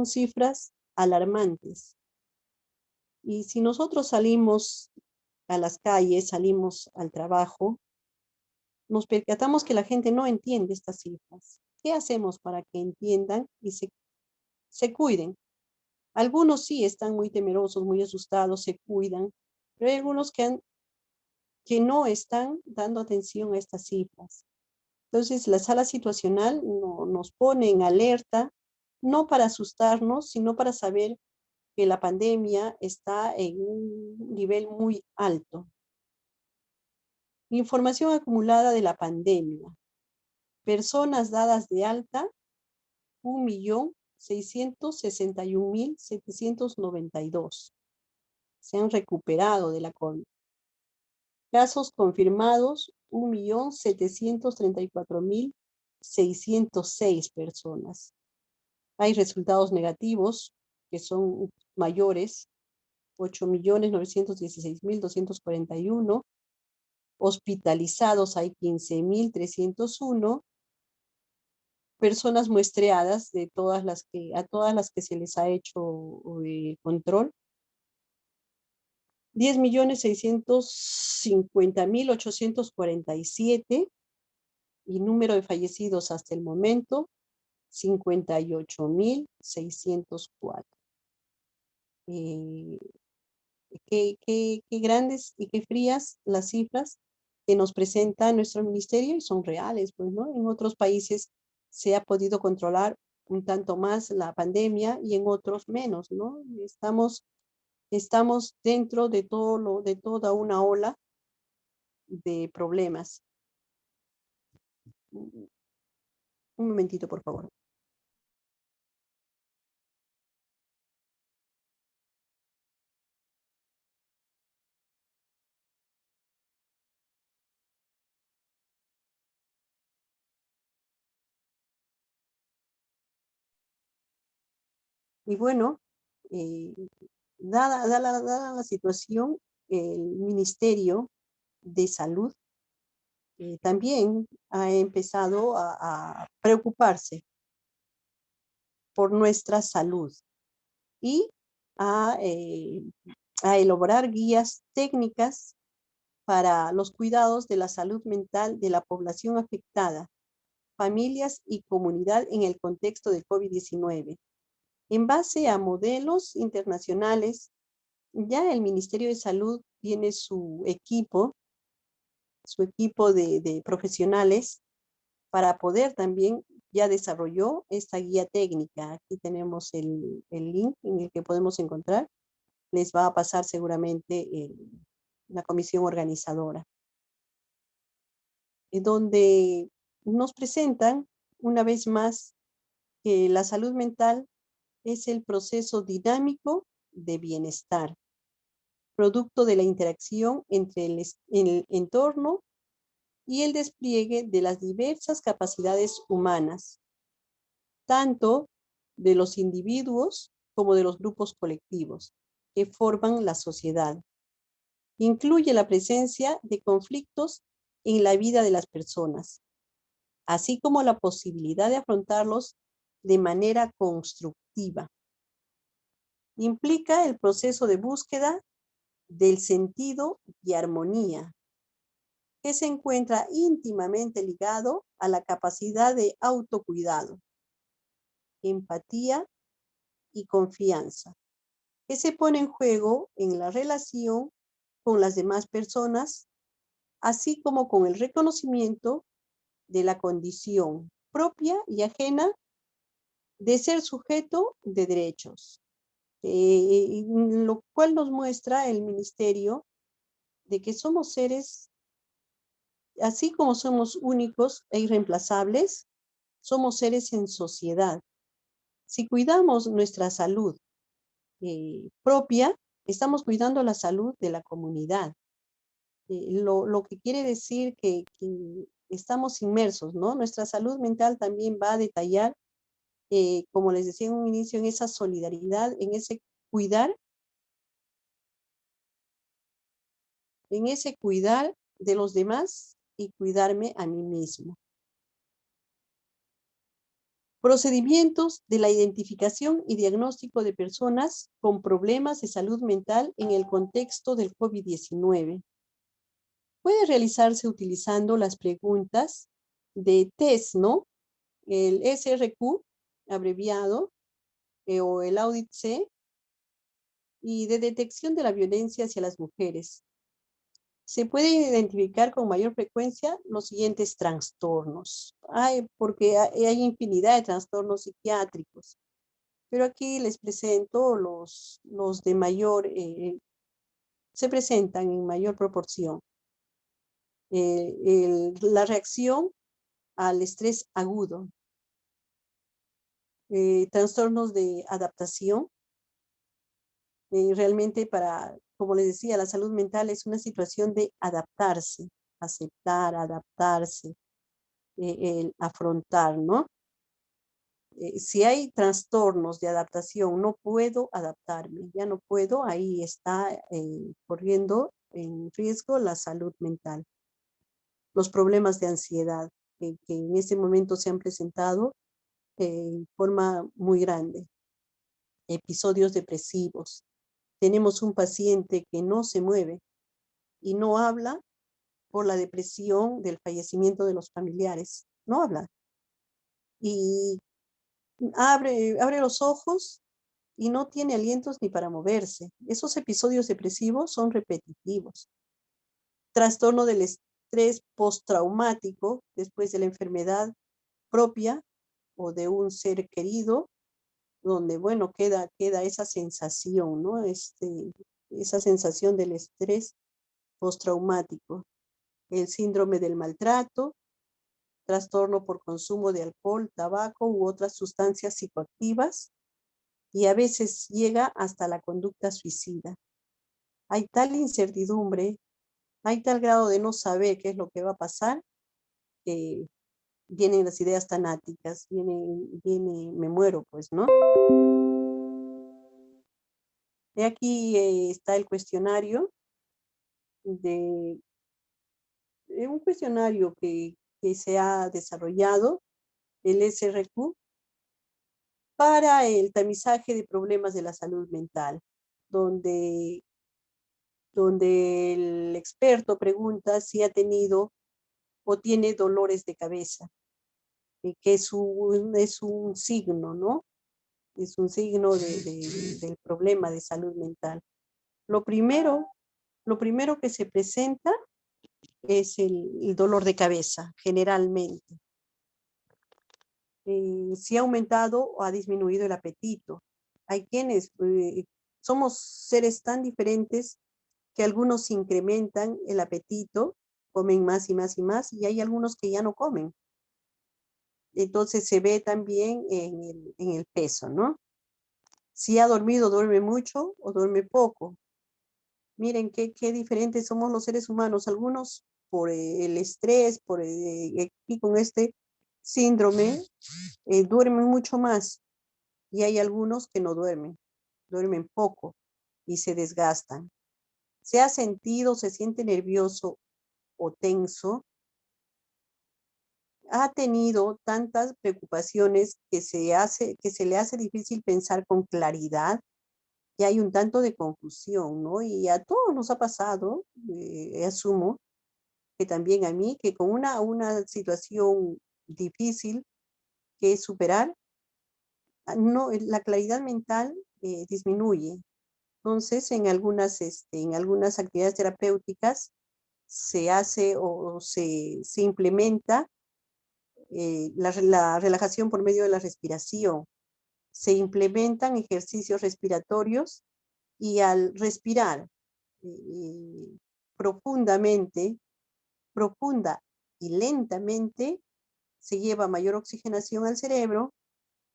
cifras alarmantes. Y si nosotros salimos a las calles, salimos al trabajo, nos percatamos que la gente no entiende estas cifras. ¿Qué hacemos para que entiendan y se cuiden? Algunos sí están muy temerosos, muy asustados, se cuidan, pero hay algunos que no están dando atención a estas cifras. Entonces, la sala situacional nos pone en alerta, no para asustarnos, sino para saber que la pandemia está en un nivel muy alto. Información acumulada de la pandemia. Personas dadas de alta, 1.661.792. Se han recuperado de la COVID. Casos confirmados, 1.734.606 personas. Hay resultados negativos que son mayores, 8.916.241. Hospitalizados hay 15.301. Personas muestreadas a todas las que se les ha hecho control, 10.650.847. Y número de fallecidos hasta el momento, 58.604. Qué grandes y qué frías las cifras que nos presenta nuestro ministerio y son reales, pues, ¿no? En otros países se ha podido controlar un tanto más la pandemia y en otros menos, ¿no? Estamos dentro de de toda una ola de problemas. Un momentito, por favor. Y bueno, eh, dada la situación, el Ministerio de Salud también ha empezado a preocuparse por nuestra salud y a, eh, a elaborar guías técnicas para los cuidados de la salud mental de la población afectada, familias y comunidad en el contexto del COVID-19. En base a modelos internacionales, ya el Ministerio de Salud tiene su equipo de profesionales para poder también, ya desarrolló esta guía técnica. Aquí tenemos el link en el que podemos encontrar. Les va a pasar seguramente la comisión organizadora, donde nos presentan una vez más que la salud mental es el proceso dinámico de bienestar, producto de la interacción entre el entorno y el despliegue de las diversas capacidades humanas, tanto de los individuos como de los grupos colectivos que forman la sociedad. Incluye la presencia de conflictos en la vida de las personas, así como la posibilidad de afrontarlos de manera constructiva. Implica el proceso de búsqueda del sentido y armonía, que se encuentra íntimamente ligado a la capacidad de autocuidado, empatía y confianza, que se pone en juego en la relación con las demás personas, así como con el reconocimiento de la condición propia y ajena de ser sujeto de derechos, lo cual nos muestra el ministerio de que somos seres, así como somos únicos e irreemplazables, somos seres en sociedad. Si cuidamos nuestra salud propia, estamos cuidando la salud de la comunidad. Lo que quiere decir que estamos inmersos, ¿no? Nuestra salud mental también va a detallar, como les decía en un inicio, en esa solidaridad, cuidar, en ese cuidar de los demás y cuidarme a mí mismo. Procedimientos de la identificación y diagnóstico de personas con problemas de salud mental en el contexto del COVID-19. Puede realizarse utilizando las preguntas de test, ¿no? El SRQ, abreviado, o el Audit C, y de detección de la violencia hacia las mujeres. Se pueden identificar con mayor frecuencia los siguientes trastornos. Porque hay infinidad de trastornos psiquiátricos, pero aquí les presento los de mayor, se presentan en mayor proporción. La reacción al estrés agudo, trastornos de adaptación. Realmente como les decía, la salud mental es una situación de adaptarse, aceptar, adaptarse, el afrontar, ¿no? Si hay trastornos de adaptación, no puedo adaptarme, ya no puedo, ahí está corriendo en riesgo la salud mental. Los problemas de ansiedad que en este momento se han presentado en forma muy grande. Episodios depresivos. Tenemos un paciente que no se mueve y no habla por la depresión del fallecimiento de los familiares. No habla. Y abre los ojos y no tiene alientos ni para moverse. Esos episodios depresivos son repetitivos. Trastorno del estrés postraumático después de la enfermedad propia o de un ser querido, donde, bueno, queda esa sensación, ¿no? Esa sensación del estrés postraumático. El síndrome del maltrato, trastorno por consumo de alcohol, tabaco u otras sustancias psicoactivas, y a veces llega hasta la conducta suicida. Hay tal incertidumbre, hay tal grado de no saber qué es lo que va a pasar, que vienen las ideas tanáticas, viene, me muero, pues, ¿no? Y aquí está el cuestionario de un cuestionario que se ha desarrollado, el SRQ, para el tamizaje de problemas de la salud mental, donde el experto pregunta si ha tenido o tiene dolores de cabeza, que es un signo, ¿no? Es un signo del problema de salud mental. Lo primero que se presenta es el dolor de cabeza, generalmente. Si ha aumentado o ha disminuido el apetito. Hay quienes somos seres tan diferentes que algunos incrementan el apetito, comen más y más y más, y hay algunos que ya no comen. Entonces se ve también en el peso, ¿no? Si ha dormido, duerme mucho o duerme poco. Miren qué diferentes somos los seres humanos. Algunos por el estrés, aquí con este síndrome, duermen mucho más. Y hay algunos que no duermen poco y se desgastan. ¿Se ha sentido, se siente nervioso o tenso? ¿Ha tenido tantas preocupaciones que se le hace difícil pensar con claridad? Y hay un tanto de confusión, ¿no? Y a todos nos ha pasado, asumo que también a mí, que con una situación difícil que superar, no, la claridad mental disminuye. Entonces, en algunas actividades terapéuticas se hace o se implementa la relajación por medio de la respiración. Se implementan ejercicios respiratorios y al respirar eh, profundamente, profunda y lentamente, se lleva mayor oxigenación al cerebro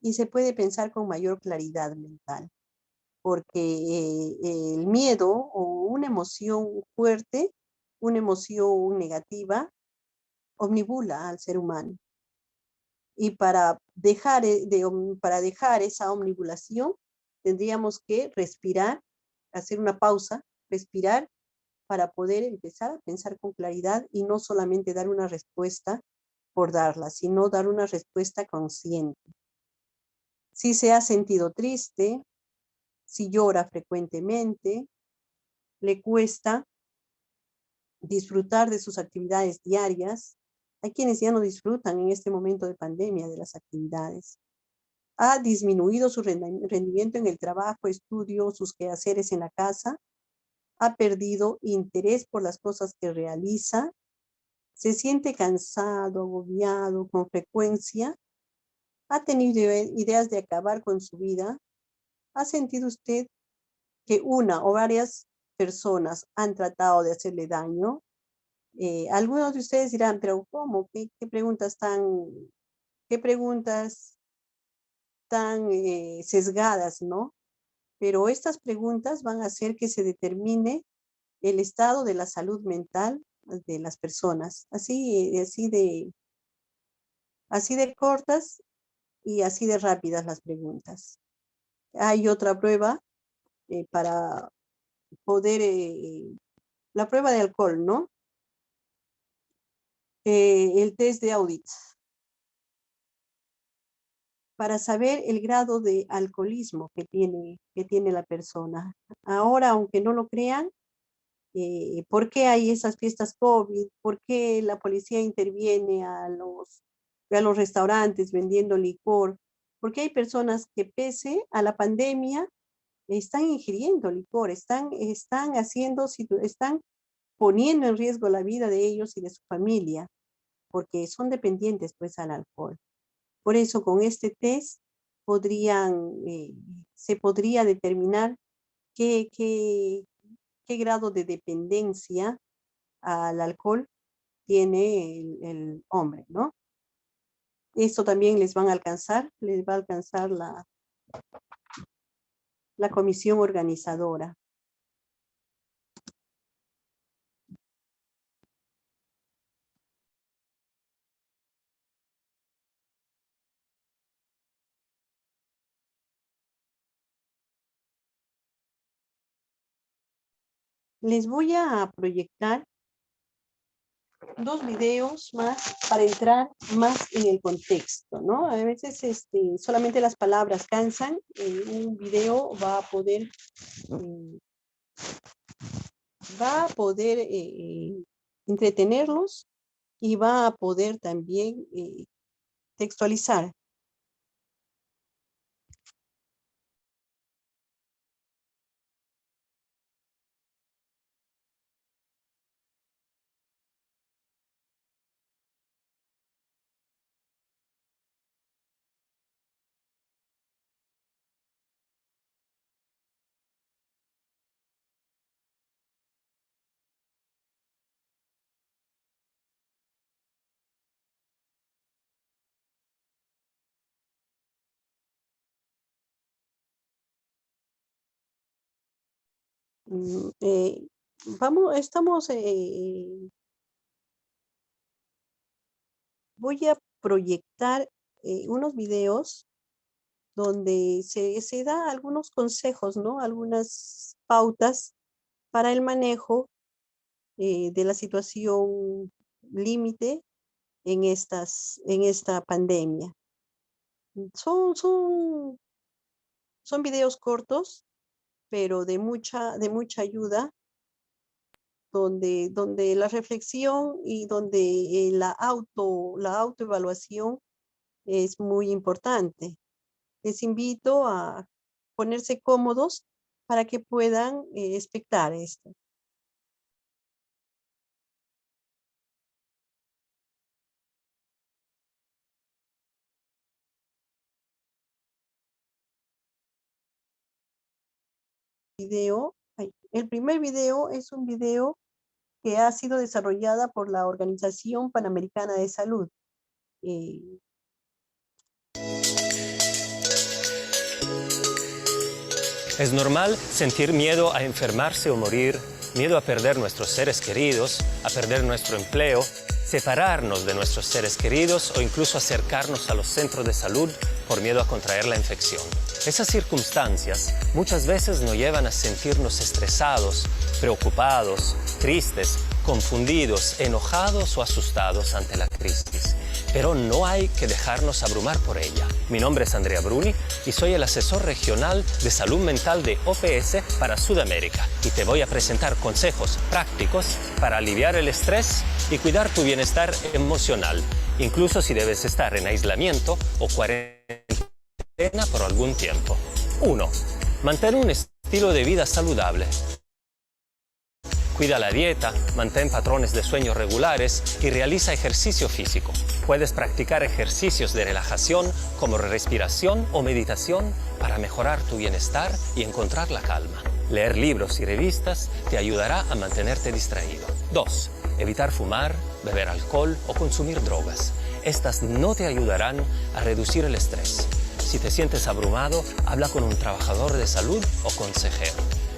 y se puede pensar con mayor claridad mental, porque el miedo o una emoción fuerte, una emoción negativa, omnibula al ser humano. Y para dejar esa omnibulación, tendríamos que respirar, hacer una pausa, respirar para poder empezar a pensar con claridad y no solamente dar una respuesta por darla, sino dar una respuesta consciente. Si se ha sentido triste, si llora frecuentemente, le cuesta disfrutar de sus actividades diarias. Hay quienes ya no disfrutan en este momento de pandemia de las actividades. Ha disminuido su rendimiento en el trabajo, estudio, sus quehaceres en la casa. Ha perdido interés por las cosas que realiza. Se siente cansado, agobiado con frecuencia. Ha tenido ideas de acabar con su vida. ¿Ha sentido usted que una o varias personas han tratado de hacerle daño? Algunos de ustedes dirán, pero ¿cómo? ¿Qué preguntas tan sesgadas, ¿no? Pero estas preguntas van a hacer que se determine el estado de la salud mental de las personas. Así de cortas y así de rápidas las preguntas. Hay otra prueba para poder, la prueba de alcohol, ¿no? El test de Audit, para saber el grado de alcoholismo que tiene la persona. Ahora, aunque no lo crean, ¿por qué hay esas fiestas COVID? ¿Por qué la policía interviene a los restaurantes vendiendo licor? Porque hay personas que pese a la pandemia están ingiriendo licor, están poniendo en riesgo la vida de ellos y de su familia, porque son dependientes pues al alcohol. Por eso con este test se podría determinar qué grado de dependencia al alcohol tiene el hombre, ¿no? Esto también les va a alcanzar la comisión organizadora. Les voy a proyectar 2 videos más para entrar más en el contexto, ¿no? A veces solamente las palabras cansan. Un video va a poder entretenerlos y va a poder también textualizar. Voy a proyectar unos videos donde se da algunos consejos, ¿no? Algunas pautas para el manejo de la situación límite en esta pandemia. Son videos cortos, pero de mucha ayuda, donde la reflexión y donde la autoevaluación es muy importante. Les invito a ponerse cómodos para que puedan espectar esto. El primer video es un video que ha sido desarrollada por la Organización Panamericana de Salud. Es normal sentir miedo a enfermarse o morir, miedo a perder nuestros seres queridos, a perder nuestro empleo, separarnos de nuestros seres queridos o incluso acercarnos a los centros de salud por miedo a contraer la infección. Esas circunstancias muchas veces nos llevan a sentirnos estresados, preocupados, tristes, confundidos, enojados o asustados ante la crisis. Pero no hay que dejarnos abrumar por ella. Mi nombre es Andrea Bruni y soy el asesor regional de salud mental de OPS para Sudamérica. Y te voy a presentar consejos prácticos para aliviar el estrés y cuidar tu bienestar emocional, incluso si debes estar en aislamiento o cuarentena por algún tiempo. 1. Mantén un estilo de vida saludable. Cuida la dieta, mantén patrones de sueño regulares y realiza ejercicio físico. Puedes practicar ejercicios de relajación como respiración o meditación para mejorar tu bienestar y encontrar la calma. Leer libros y revistas te ayudará a mantenerte distraído. 2. Evitar fumar, beber alcohol o consumir drogas. Estas no te ayudarán a reducir el estrés. Si te sientes abrumado, habla con un trabajador de salud o consejero.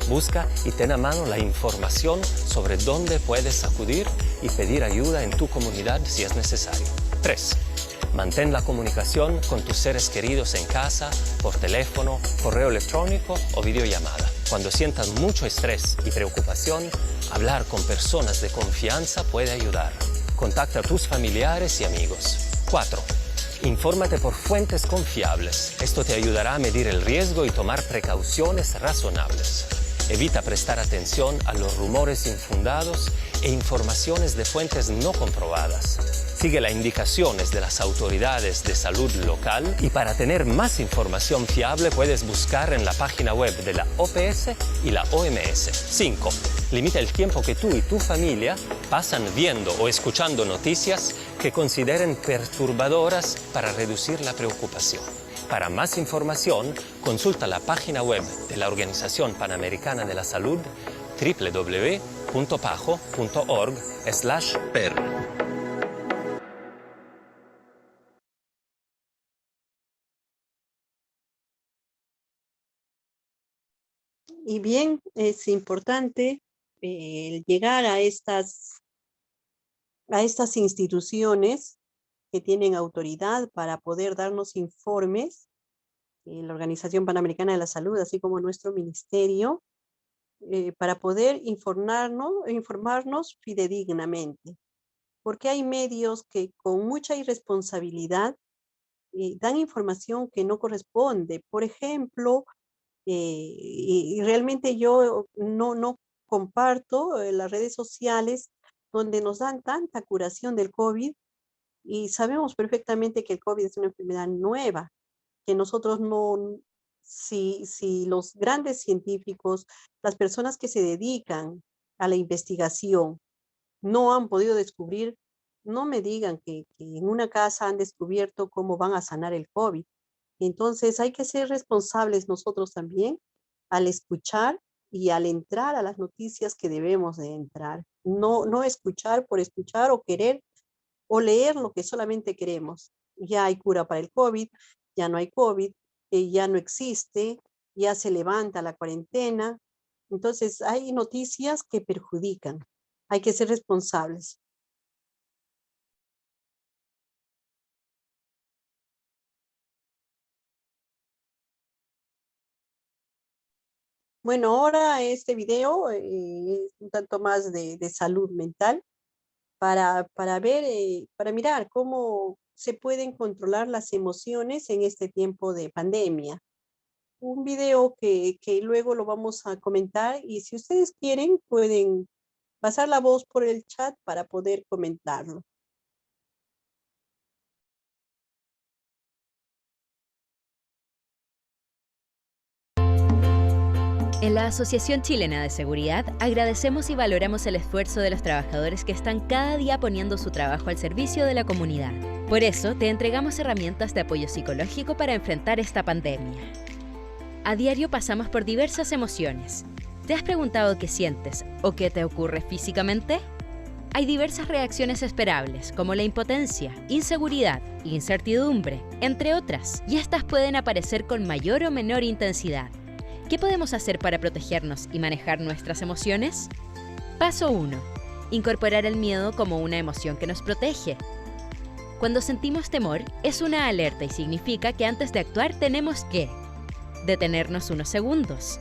Busca y ten a mano la información sobre dónde puedes acudir y pedir ayuda en tu comunidad si es necesario. 3. Mantén la comunicación con tus seres queridos en casa, por teléfono, correo electrónico o videollamada. Cuando sientas mucho estrés y preocupación, hablar con personas de confianza puede ayudar. Contacta a tus familiares y amigos. 4. Infórmate por fuentes confiables. Esto te ayudará a medir el riesgo y tomar precauciones razonables. Evita prestar atención a los rumores infundados e informaciones de fuentes no comprobadas. Sigue las indicaciones de las autoridades de salud local y para tener más información fiable puedes buscar en la página web de la OPS y la OMS. 5. Limita el tiempo que tú y tu familia pasan viendo o escuchando noticias que consideren perturbadoras para reducir la preocupación. Para más información, consulta la página web de la Organización Panamericana de la Salud www.pajo.org/per. Y bien, es importante llegar a estas instituciones que tienen autoridad para poder darnos informes, la Organización Panamericana de la Salud, así como nuestro ministerio, para poder informarnos fidedignamente. Porque hay medios que con mucha irresponsabilidad dan información que no corresponde. Por ejemplo, y realmente yo no comparto las redes sociales donde nos dan tanta curación del COVID y sabemos perfectamente que el COVID es una enfermedad nueva, que nosotros no, si los grandes científicos, las personas que se dedican a la investigación no han podido descubrir, no me digan que en una casa han descubierto cómo van a sanar el COVID. Entonces hay que ser responsables nosotros también al escuchar y al entrar a las noticias que debemos de entrar. No escuchar por escuchar o querer o leer lo que solamente queremos. Ya hay cura para el COVID, ya no hay COVID, ya no existe, ya se levanta la cuarentena. Entonces hay noticias que perjudican. Hay que ser responsables. Bueno, ahora este video es un tanto más de salud mental para ver, para mirar cómo se pueden controlar las emociones en este tiempo de pandemia. Un video que luego lo vamos a comentar y si ustedes quieren pueden pasar la voz por el chat para poder comentarlo. En la Asociación Chilena de Seguridad agradecemos y valoramos el esfuerzo de los trabajadores que están cada día poniendo su trabajo al servicio de la comunidad. Por eso, te entregamos herramientas de apoyo psicológico para enfrentar esta pandemia. A diario pasamos por diversas emociones. ¿Te has preguntado qué sientes o qué te ocurre físicamente? Hay diversas reacciones esperables, como la impotencia, inseguridad, incertidumbre, entre otras, y estas pueden aparecer con mayor o menor intensidad. ¿Qué podemos hacer para protegernos y manejar nuestras emociones? Paso 1. Incorporar el miedo como una emoción que nos protege. Cuando sentimos temor, es una alerta y significa que antes de actuar tenemos que detenernos unos segundos,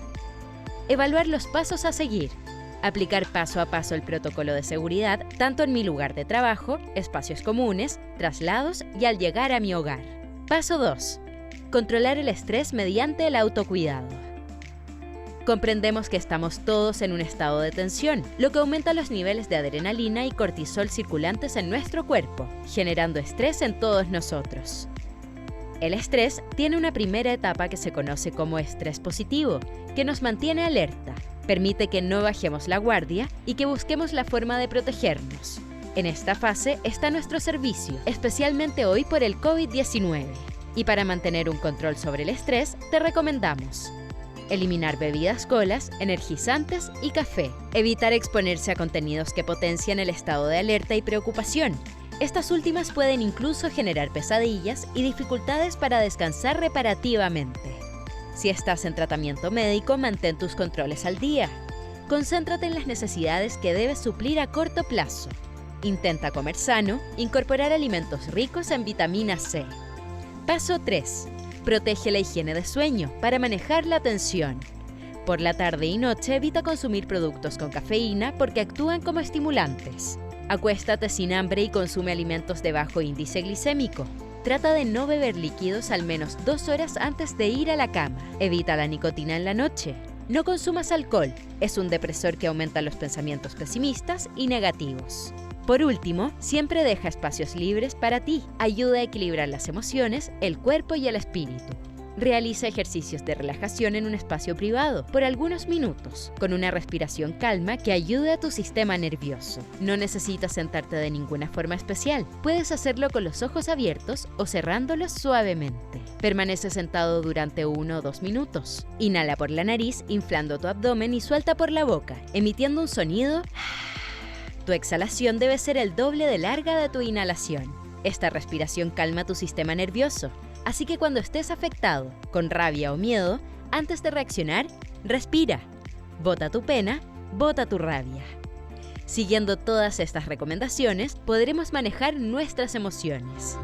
evaluar los pasos a seguir, aplicar paso a paso el protocolo de seguridad tanto en mi lugar de trabajo, espacios comunes, traslados y al llegar a mi hogar. Paso 2. Controlar el estrés mediante el autocuidado. Comprendemos que estamos todos en un estado de tensión, lo que aumenta los niveles de adrenalina y cortisol circulantes en nuestro cuerpo, generando estrés en todos nosotros. El estrés tiene una primera etapa que se conoce como estrés positivo, que nos mantiene alerta, permite que no bajemos la guardia y que busquemos la forma de protegernos. En esta fase está nuestro servicio, especialmente hoy por el COVID-19. Y para mantener un control sobre el estrés, te recomendamos eliminar bebidas colas, energizantes y café. Evitar exponerse a contenidos que potencian el estado de alerta y preocupación. Estas últimas pueden incluso generar pesadillas y dificultades para descansar reparativamente. Si estás en tratamiento médico, mantén tus controles al día. Concéntrate en las necesidades que debes suplir a corto plazo. Intenta comer sano, incorporar alimentos ricos en vitamina C. Paso 3. Protege la higiene de sueño para manejar la tensión. Por la tarde y noche evita consumir productos con cafeína porque actúan como estimulantes. Acuéstate sin hambre y consume alimentos de bajo índice glicémico. Trata de no beber líquidos al menos 2 horas antes de ir a la cama. Evita la nicotina en la noche. No consumas alcohol, es un depresor que aumenta los pensamientos pesimistas y negativos. Por último, siempre deja espacios libres para ti. Ayuda a equilibrar las emociones, el cuerpo y el espíritu. Realiza ejercicios de relajación en un espacio privado por algunos minutos, con una respiración calma que ayude a tu sistema nervioso. No necesitas sentarte de ninguna forma especial. Puedes hacerlo con los ojos abiertos o cerrándolos suavemente. Permanece sentado durante 1 o 2 minutos. Inhala por la nariz, inflando tu abdomen y suelta por la boca, emitiendo un sonido. Tu exhalación debe ser el doble de larga de tu inhalación. Esta respiración calma tu sistema nervioso. Así que cuando estés afectado, con rabia o miedo, antes de reaccionar, respira. Bota tu pena, bota tu rabia. Siguiendo todas estas recomendaciones, podremos manejar nuestras emociones.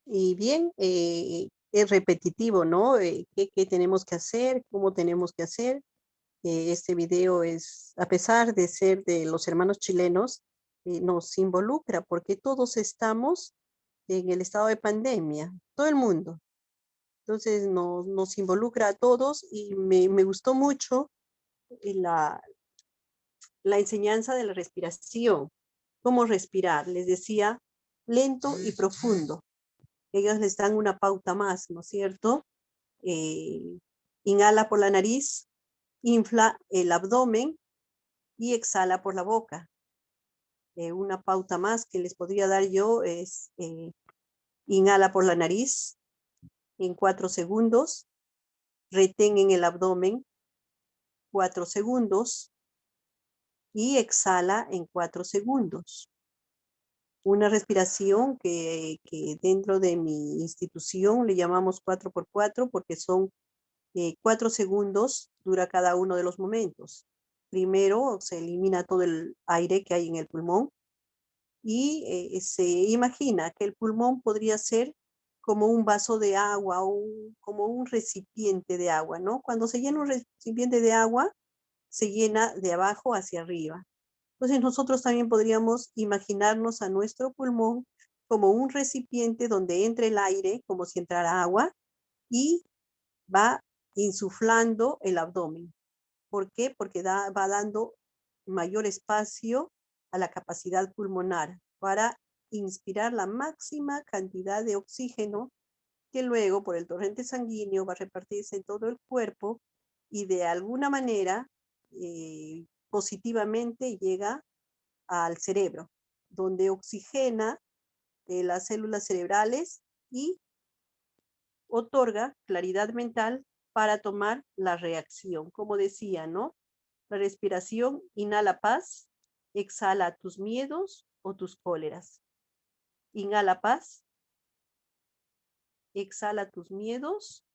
Y bien, es repetitivo, ¿no? ¿Qué tenemos que hacer? ¿Cómo tenemos que hacer? Este video es, a pesar de ser de los hermanos chilenos, nos involucra porque todos estamos en el estado de pandemia, todo el mundo. Entonces nos involucra a todos y me gustó mucho la enseñanza de la respiración, cómo respirar. Les decía, lento y profundo. Ellos les dan una pauta más, ¿no es cierto? Inhala por la nariz, infla el abdomen y exhala por la boca. Una pauta más que les podría dar yo es inhala por la nariz en 4 segundos, retén en el abdomen 4 segundos y exhala en 4 segundos. Una respiración que dentro de mi institución le llamamos 4x4 porque son 4 segundos, dura cada uno de los momentos. Primero se elimina todo el aire que hay en el pulmón y se imagina que el pulmón podría ser como un vaso de agua o como un recipiente de agua, ¿no? Cuando se llena un recipiente de agua, se llena de abajo hacia arriba. Entonces nosotros también podríamos imaginarnos a nuestro pulmón como un recipiente donde entra el aire, como si entrara agua, y va insuflando el abdomen. ¿Por qué? Porque va dando mayor espacio a la capacidad pulmonar para inspirar la máxima cantidad de oxígeno que luego por el torrente sanguíneo va a repartirse en todo el cuerpo y de alguna manera positivamente llega al cerebro, donde oxigena las células cerebrales y otorga claridad mental para tomar la reacción. Como decía, ¿no? La respiración, inhala paz, exhala tus miedos o tus cóleras. Inhala paz, exhala tus miedos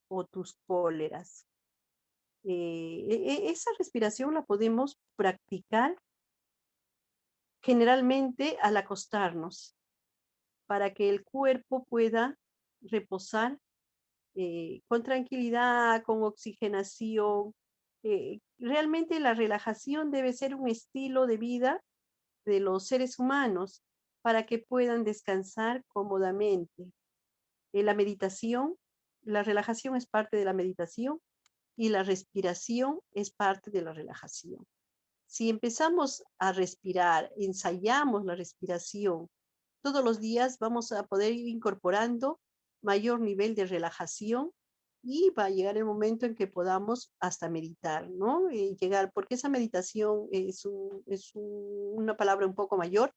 o tus cóleras. Esa respiración la podemos practicar generalmente al acostarnos para que el cuerpo pueda reposar con tranquilidad, con oxigenación. Realmente la relajación debe ser un estilo de vida de los seres humanos para que puedan descansar cómodamente. La meditación, la relajación es parte de la meditación y la respiración es parte de la relajación. Si empezamos a respirar, ensayamos la respiración todos los días, vamos a poder ir incorporando mayor nivel de relajación y va a llegar el momento en que podamos hasta meditar, ¿no? Llegar, porque esa meditación es una palabra un poco mayor,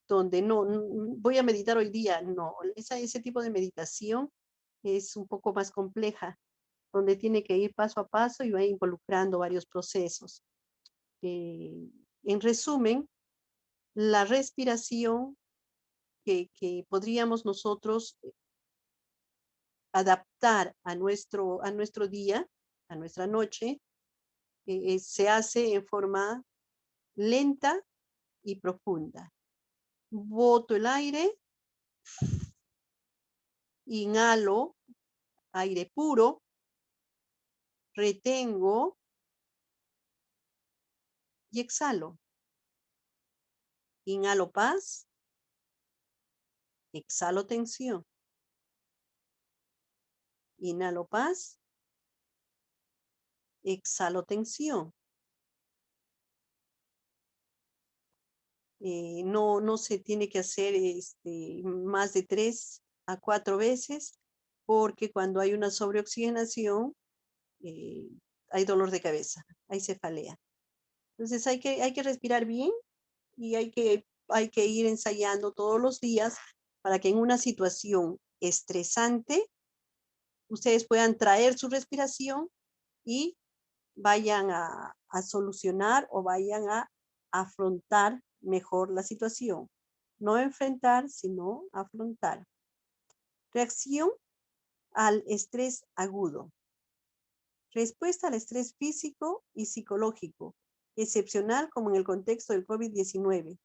donde no voy a meditar hoy día, no, ese tipo de meditación es un poco más compleja, donde tiene que ir paso a paso y va involucrando varios procesos. En resumen, la respiración que podríamos nosotros adaptar a nuestro día, a nuestra noche, se hace en forma lenta y profunda. Boto el aire, inhalo aire puro, retengo y exhalo. Inhalo paz, exhalo tensión. Inhalo paz. Exhalo tensión. No se tiene que hacer más de 3 a 4 veces, porque cuando hay una sobreoxigenación, hay dolor de cabeza, hay cefalea. Entonces hay que respirar bien y hay que ir ensayando todos los días para que en una situación estresante ustedes puedan traer su respiración y vayan a solucionar o vayan a afrontar mejor la situación. No enfrentar, sino afrontar. Reacción al estrés agudo. Respuesta al estrés físico y psicológico, excepcional como en el contexto del COVID-19.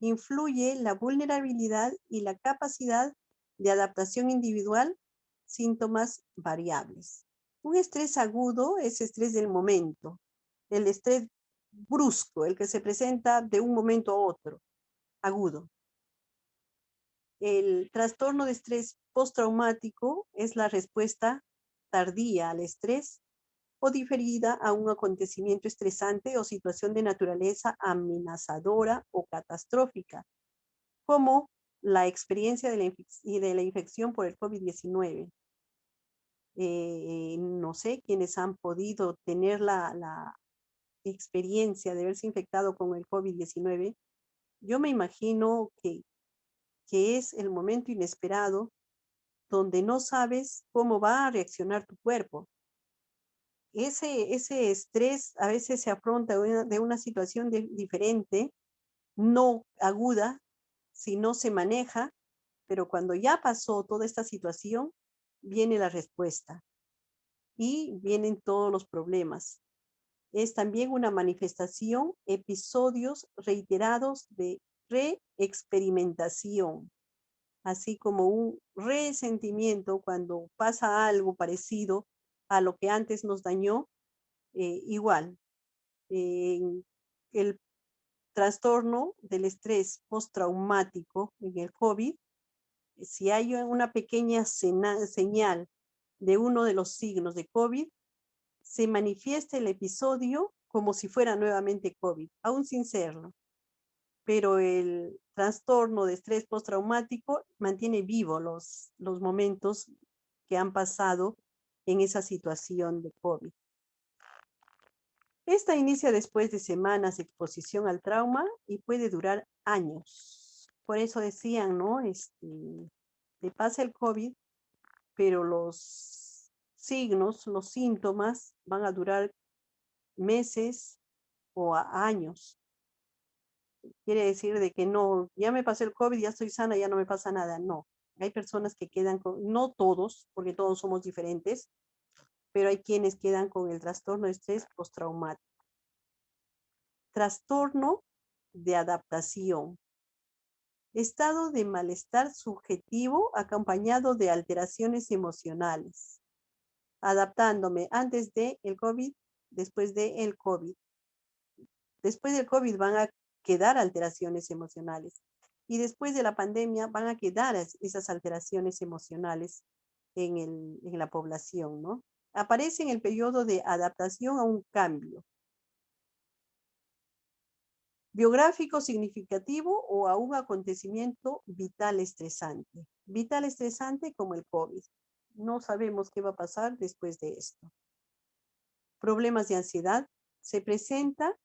Influye la vulnerabilidad y la capacidad de adaptación individual, síntomas variables. Un estrés agudo es estrés del momento, el estrés brusco, el que se presenta de un momento a otro, agudo. El trastorno de estrés postraumático es la respuesta tardía al estrés o diferida a un acontecimiento estresante o situación de naturaleza amenazadora o catastrófica, como la experiencia de la infección por el COVID-19. No sé quiénes han podido tener la experiencia de haberse infectado con el COVID-19. Yo me imagino que es el momento inesperado donde no sabes cómo va a reaccionar tu cuerpo. Ese estrés a veces se afronta de una situación diferente, no aguda, si no se maneja, pero cuando ya pasó toda esta situación, viene la respuesta y vienen todos los problemas. Es también una manifestación, episodios reiterados de reexperimentación, así como un resentimiento cuando pasa algo parecido a lo que antes nos dañó, igual. El trastorno del estrés postraumático en el COVID, si hay una pequeña señal de uno de los signos de COVID, se manifiesta el episodio como si fuera nuevamente COVID, aún sin serlo. Pero el trastorno de estrés postraumático mantiene vivo los momentos que han pasado en esa situación de COVID. Esta inicia después de semanas de exposición al trauma y puede durar años. Por eso decían, ¿no? Te pasa el COVID, pero los signos, los síntomas van a durar meses o años. Quiere decir de que no, ya me pasó el COVID, ya estoy sana, ya no me pasa nada. No, hay personas que quedan con, no todos, porque todos somos diferentes, pero hay quienes quedan con el trastorno de estrés postraumático. Trastorno de adaptación. Estado de malestar subjetivo acompañado de alteraciones emocionales. Adaptándome antes de el COVID, después de el COVID. Después del COVID van a quedar alteraciones emocionales. Y después de la pandemia van a quedar esas alteraciones emocionales en la población, ¿no? Aparece en el periodo de adaptación a un cambio biográfico significativo o a un acontecimiento vital estresante. Vital estresante como el COVID. No sabemos qué va a pasar después de esto. Problemas de ansiedad. Se presenta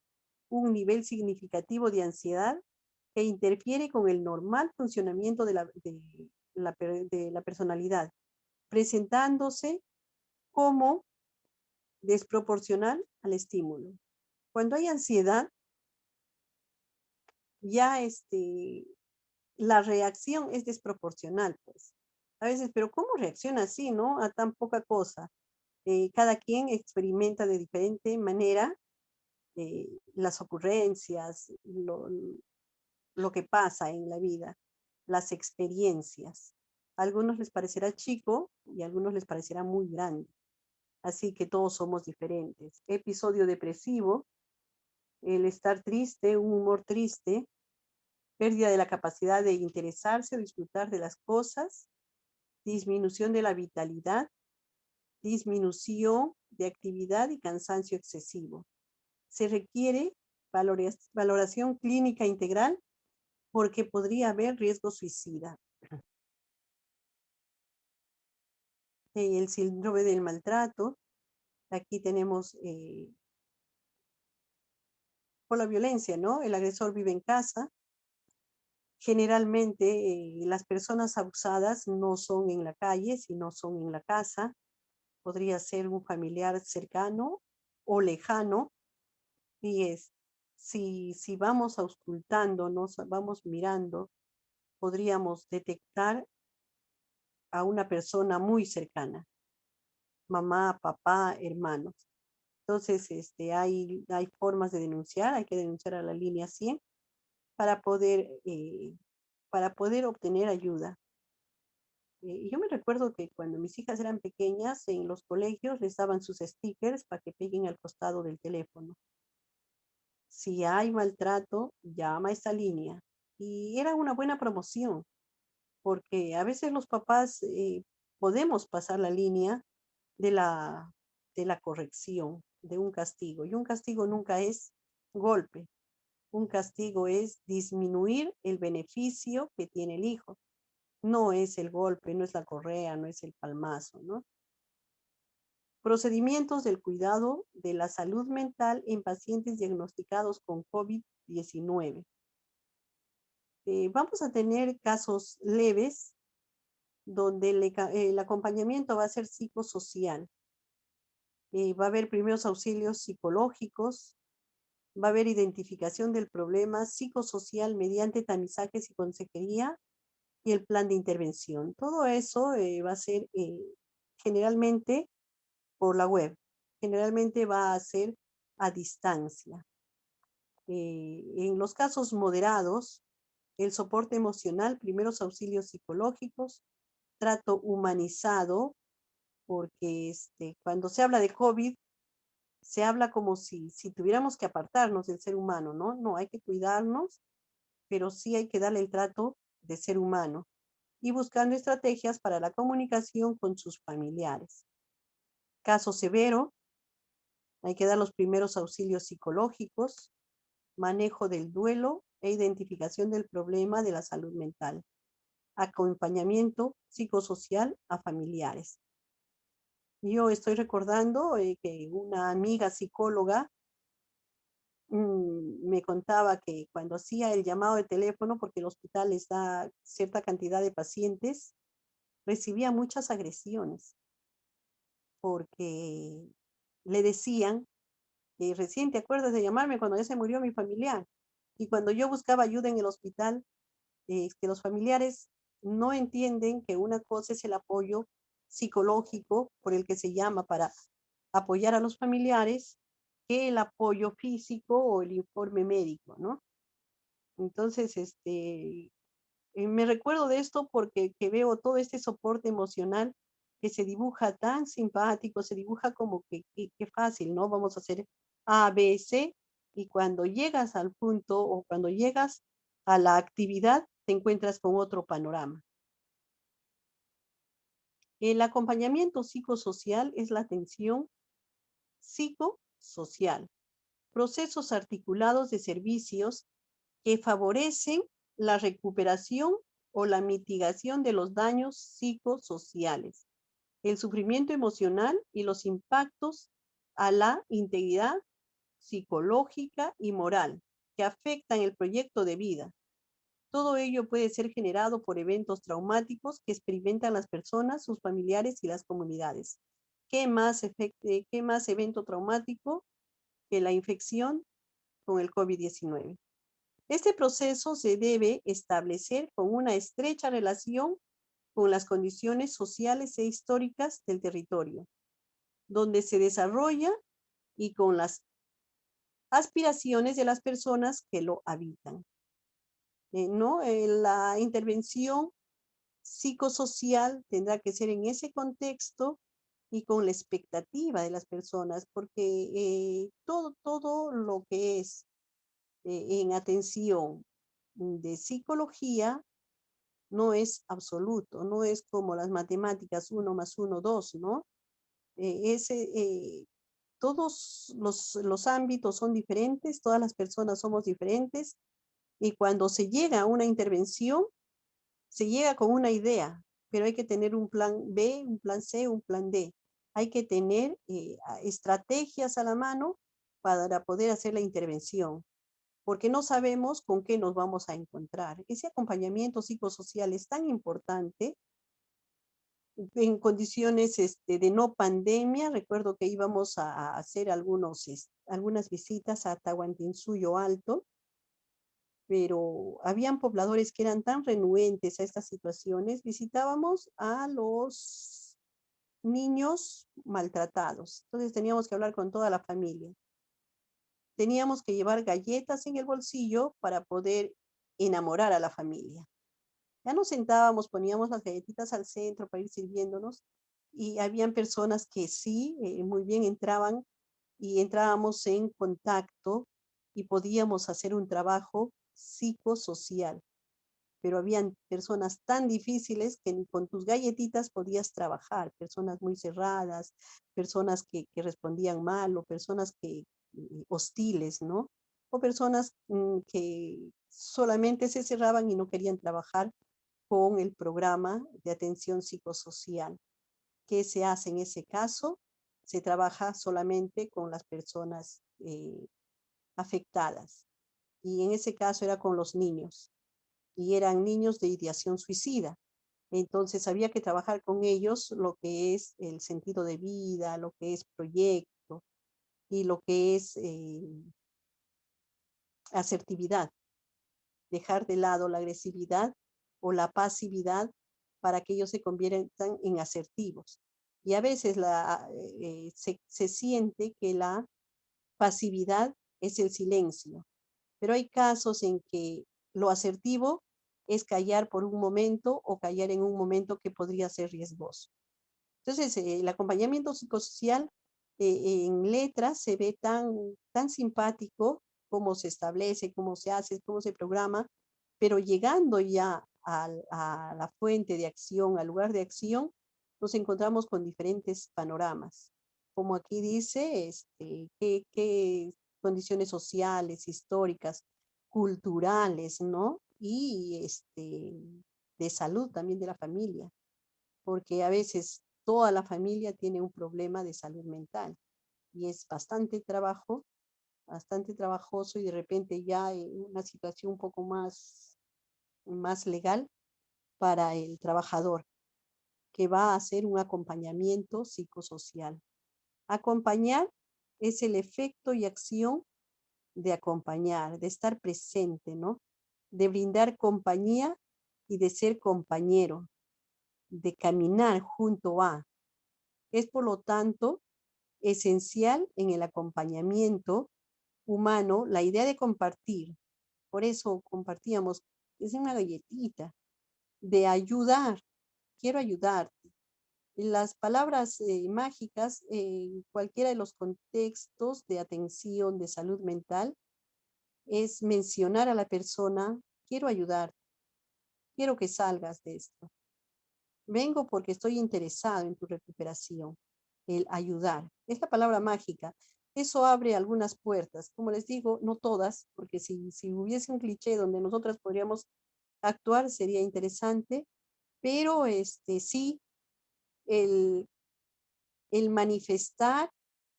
un nivel significativo de ansiedad que interfiere con el normal funcionamiento de la personalidad, presentándose como desproporcional al estímulo. Cuando hay ansiedad, ya la reacción es desproporcional, pues. A veces, pero ¿cómo reacciona así, no? A tan poca cosa. Cada quien experimenta de diferente manera las ocurrencias, lo que pasa en la vida, las experiencias. A algunos les parecerá chico y a algunos les parecerá muy grande. Así que todos somos diferentes. Episodio depresivo, el estar triste, un humor triste, pérdida de la capacidad de interesarse o disfrutar de las cosas, disminución de la vitalidad, disminución de actividad y cansancio excesivo. Se requiere valoración clínica integral porque podría haber riesgo suicida. El síndrome del maltrato. Aquí tenemos por la violencia, ¿no? El agresor vive en casa. Generalmente las personas abusadas no son en la calle, sino son en la casa. Podría ser un familiar cercano o lejano. Y si vamos auscultándonos, vamos mirando, podríamos detectar a una persona muy cercana, mamá, papá, hermanos. Entonces, hay formas de denunciar, hay que denunciar a la línea 100 para poder obtener ayuda. Yo me recuerdo que cuando mis hijas eran pequeñas, en los colegios les daban sus stickers para que peguen al costado del teléfono. Si hay maltrato, llama a esta línea. Y era una buena promoción, porque a veces los papás podemos pasar la línea de la corrección, de un castigo. Y un castigo nunca es golpe. Un castigo es disminuir el beneficio que tiene el hijo. No es el golpe, no es la correa, no es el palmazo, ¿no? Procedimientos del cuidado de la salud mental en pacientes diagnosticados con COVID-19. Vamos a tener casos leves donde el acompañamiento va a ser psicosocial. Va a haber primeros auxilios psicológicos, va a haber identificación del problema psicosocial mediante tamizajes y consejería y el plan de intervención. Todo eso va a ser generalmente por la web. Generalmente va a ser a distancia. En los casos moderados, el soporte emocional, primeros auxilios psicológicos, trato humanizado, porque cuando se habla de COVID, se habla como si tuviéramos que apartarnos del ser humano, ¿no? No, hay que cuidarnos, pero sí hay que darle el trato de ser humano y buscando estrategias para la comunicación con sus familiares. Caso severo, hay que dar los primeros auxilios psicológicos, manejo del duelo e identificación del problema de la salud mental, acompañamiento psicosocial a familiares. Yo estoy recordando que una amiga psicóloga me contaba que cuando hacía el llamado de teléfono, porque el hospital les da cierta cantidad de pacientes, recibía muchas agresiones, porque le decían que recién te acuerdas de llamarme cuando ya se murió mi familiar. Y cuando yo buscaba ayuda en el hospital, que los familiares no entienden que una cosa es el apoyo psicológico por el que se llama para apoyar a los familiares, que el apoyo físico o el informe médico, ¿no? Entonces, me recuerdo de esto porque que veo todo este soporte emocional que se dibuja tan simpático, se dibuja como que fácil, ¿no? Vamos a hacer A, B, C, y cuando llegas al punto o cuando llegas a la actividad, te encuentras con otro panorama. El acompañamiento psicosocial es la atención psicosocial, procesos articulados de servicios que favorecen la recuperación o la mitigación de los daños psicosociales, el sufrimiento emocional y los impactos a la integridad psicológica y moral que afectan el proyecto de vida. Todo ello puede ser generado por eventos traumáticos que experimentan las personas, sus familiares y las comunidades. ¿Qué más evento traumático que la infección con el COVID-19? Este proceso se debe establecer con una estrecha relación con las condiciones sociales e históricas del territorio, donde se desarrolla y con las aspiraciones de las personas que lo habitan. La intervención psicosocial tendrá que ser en ese contexto y con la expectativa de las personas, porque todo lo que es en atención de psicología no es absoluto, no es como las matemáticas 1 más 1, 2, ¿no? Todos los ámbitos son diferentes, todas las personas somos diferentes, y cuando se llega a una intervención, se llega con una idea, pero hay que tener un plan B, un plan C, un plan D. Hay que tener estrategias a la mano para poder hacer la intervención, porque no sabemos con qué nos vamos a encontrar. Ese acompañamiento psicosocial es tan importante. En condiciones de no pandemia, recuerdo que íbamos a hacer algunas visitas a Tahuantinsuyo Alto, pero habían pobladores que eran tan renuentes a estas situaciones. Visitábamos a los niños maltratados, entonces teníamos que hablar con toda la familia. Teníamos que llevar galletas en el bolsillo para poder enamorar a la familia. Ya nos sentábamos, poníamos las galletitas al centro para ir sirviéndonos, y habían personas que sí, muy bien entraban, y entrábamos en contacto y podíamos hacer un trabajo psicosocial. Pero habían personas tan difíciles que ni con tus galletitas podías trabajar, personas muy cerradas, personas que respondían mal, o personas hostiles, ¿no? O personas que solamente se cerraban y no querían trabajar con el programa de atención psicosocial. ¿Qué se hace en ese caso? Se trabaja solamente con las personas afectadas. Y en ese caso era con los niños. Y eran niños de ideación suicida. Entonces había que trabajar con ellos lo que es el sentido de vida, lo que es proyecto y lo que es asertividad. Dejar de lado la agresividad o la pasividad para que ellos se conviertan en asertivos. Y a veces se siente que la pasividad es el silencio, pero hay casos en que lo asertivo es callar por un momento, o callar en un momento que podría ser riesgoso. Entonces, el acompañamiento psicosocial en letras se ve tan simpático, cómo se establece, cómo se hace, cómo se programa, pero llegando ya a la fuente de acción, al lugar de acción, nos encontramos con diferentes panoramas. Como aquí dice, qué condiciones sociales, históricas, culturales, ¿no? Y de salud también de la familia, porque a veces toda la familia tiene un problema de salud mental, y es bastante trabajo, bastante trabajoso, y de repente ya una situación un poco más legal para el trabajador, que va a hacer un acompañamiento psicosocial. Acompañar es el efecto y acción de acompañar, de estar presente, ¿no? De brindar compañía y de ser compañero, de caminar junto a. Es, por lo tanto, esencial en el acompañamiento humano la idea de compartir. Por eso compartíamos, es una galletita, de ayudar. Quiero ayudarte. Las palabras mágicas, en cualquiera de los contextos de atención de salud mental, es mencionar a la persona: quiero ayudarte, quiero que salgas de esto. Vengo porque estoy interesado en tu recuperación. El ayudar es la palabra mágica. Eso abre algunas puertas. Como les digo, no todas, porque si hubiese un cliché donde nosotras podríamos actuar, sería interesante, pero sí, el manifestar,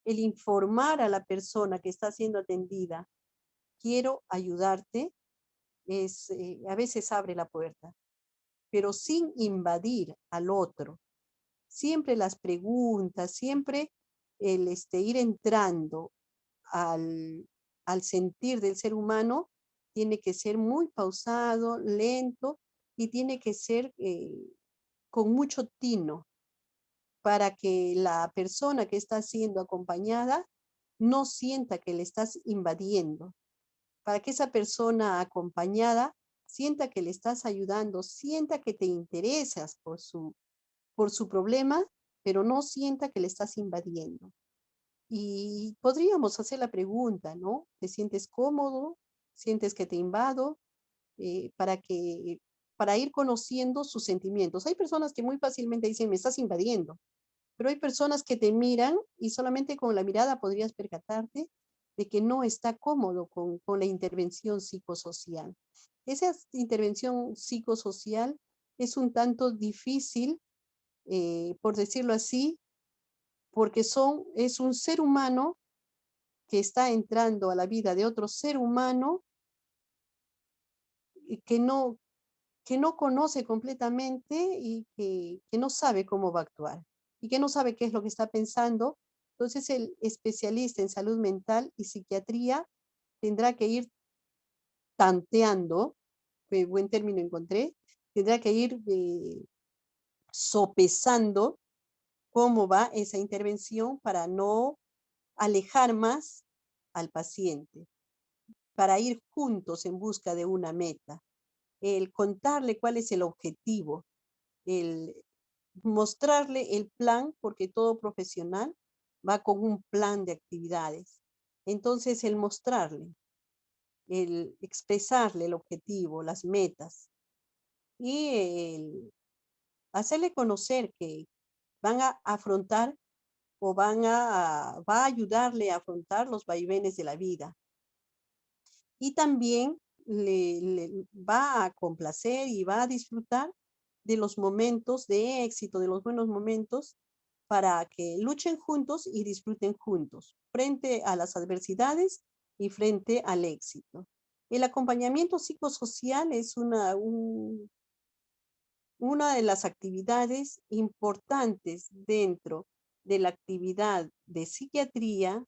el informar a la persona que está siendo atendida: quiero ayudarte, a veces abre la puerta, pero sin invadir al otro. Siempre las preguntas, siempre el ir entrando al sentir del ser humano, tiene que ser muy pausado, lento, y tiene que ser con mucho tino, para que la persona que está siendo acompañada no sienta que le estás invadiendo, para que esa persona acompañada sienta que le estás ayudando, sienta que te interesas por su problema, pero no sienta que le estás invadiendo. Y podríamos hacer la pregunta, ¿no? ¿Te sientes cómodo? ¿Sientes que te invado? Para ir conociendo sus sentimientos. Hay personas que muy fácilmente dicen: me estás invadiendo. Pero hay personas que te miran y solamente con la mirada podrías percatarte de que no está cómodo con la intervención psicosocial. Esa intervención psicosocial es un tanto difícil, por decirlo así, porque es un ser humano que está entrando a la vida de otro ser humano y que no conoce completamente y que no sabe cómo va a actuar y que no sabe qué es lo que está pensando. Entonces el especialista en salud mental y psiquiatría tendrá que ir tanteando, qué buen término encontré, tendrá que ir sopesando cómo va esa intervención para no alejar más al paciente, para ir juntos en busca de una meta, el contarle cuál es el objetivo, el mostrarle el plan, porque todo profesional va con un plan de actividades. Entonces, el mostrarle, el expresarle el objetivo, las metas y el hacerle conocer que van a afrontar o va a ayudarle a afrontar los vaivenes de la vida. Y también le va a complacer y va a disfrutar de los momentos de éxito, de los buenos momentos, para que luchen juntos y disfruten juntos, frente a las adversidades y frente al éxito. El acompañamiento psicosocial es una de las actividades importantes dentro de la actividad de psiquiatría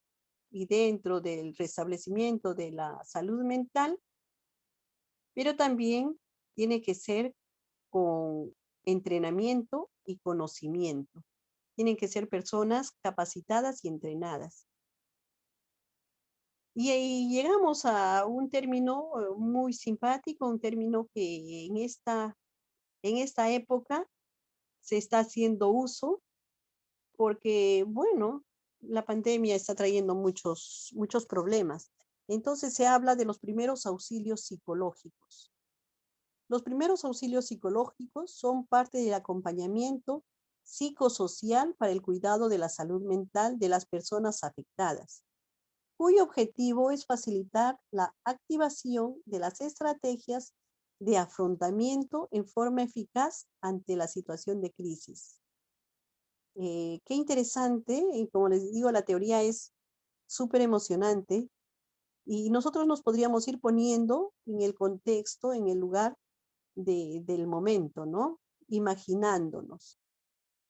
y dentro del restablecimiento de la salud mental, pero también tiene que ser con entrenamiento y conocimiento. Tienen que ser personas capacitadas y entrenadas. Y ahí llegamos a un término muy simpático, un término que en esta época se está haciendo uso porque, bueno, la pandemia está trayendo muchos problemas. Entonces se habla de los primeros auxilios psicológicos. Los primeros auxilios psicológicos son parte del acompañamiento psicosocial para el cuidado de la salud mental de las personas afectadas, cuyo objetivo es facilitar la activación de las estrategias de afrontamiento en forma eficaz ante la situación de crisis. Qué interesante, y como les digo, la teoría es súper emocionante y nosotros nos podríamos ir poniendo en el contexto, en el lugar del momento, ¿no? Imaginándonos.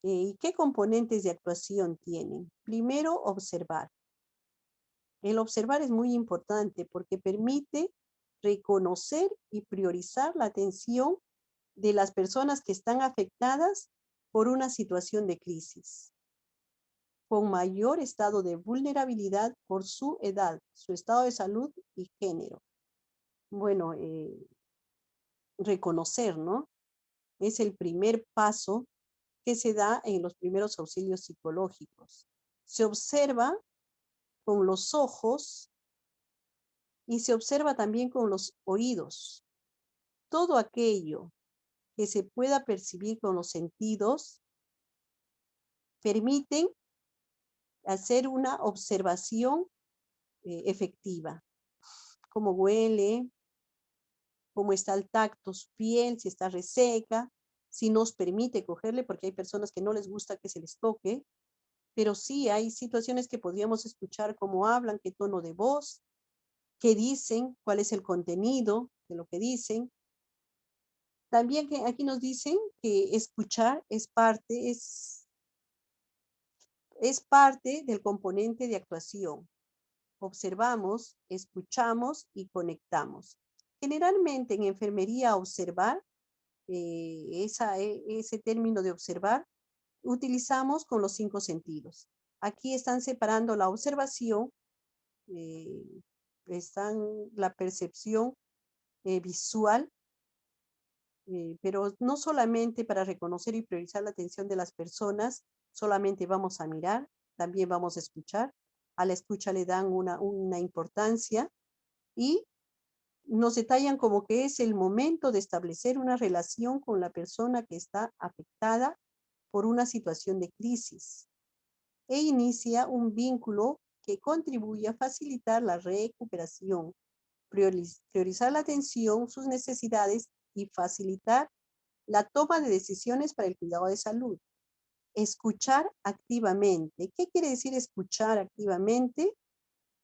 ¿Y qué componentes de actuación tienen? Primero, observar. El observar es muy importante porque permite reconocer y priorizar la atención de las personas que están afectadas por una situación de crisis, con mayor estado de vulnerabilidad por su edad, su estado de salud y género. Bueno, reconocer, ¿no? Es el primer paso que se da en los primeros auxilios psicológicos. Se observa con los ojos y se observa también con los oídos. Todo aquello que se pueda percibir con los sentidos permiten hacer una observación efectiva. Cómo huele, cómo está el tacto, su piel, si está reseca, si nos permite cogerle, porque hay personas que no les gusta que se les toque, pero sí hay situaciones que podríamos escuchar cómo hablan, qué tono de voz, qué dicen, cuál es el contenido de lo que dicen. También que aquí nos dicen que escuchar es parte del componente de actuación. Observamos, escuchamos y conectamos. Generalmente en enfermería observar, ese término de observar, utilizamos con los 5 sentidos. Aquí están separando la observación, están la percepción visual, pero no solamente para reconocer y priorizar la atención de las personas, solamente vamos a mirar, también vamos a escuchar. A la escucha le dan una importancia y nos detallan como que es el momento de establecer una relación con la persona que está afectada por una situación de crisis e inicia un vínculo que contribuye a facilitar la recuperación, priorizar la atención, sus necesidades y facilitar la toma de decisiones para el cuidado de salud. Escuchar activamente. ¿Qué quiere decir escuchar activamente?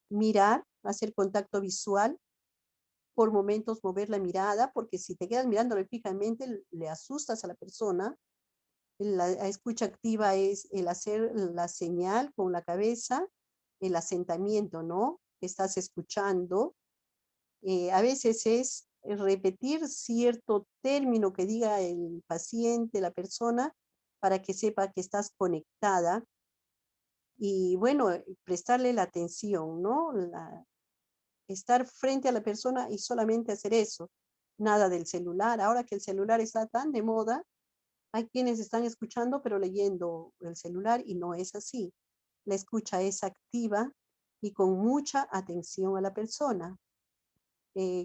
Mirar, hacer contacto visual, por momentos mover la mirada, porque si te quedas mirándole fijamente, le asustas a la persona. La escucha activa es el hacer la señal con la cabeza, el asentamiento, ¿no? Estás escuchando. A veces es repetir cierto término que diga el paciente, la persona, para que sepa que estás conectada. Y bueno, prestarle la atención, ¿no? Estar frente a la persona y solamente hacer eso. Nada del celular. Ahora que el celular está tan de moda, hay quienes están escuchando pero leyendo el celular y no es así. La escucha es activa y con mucha atención a la persona.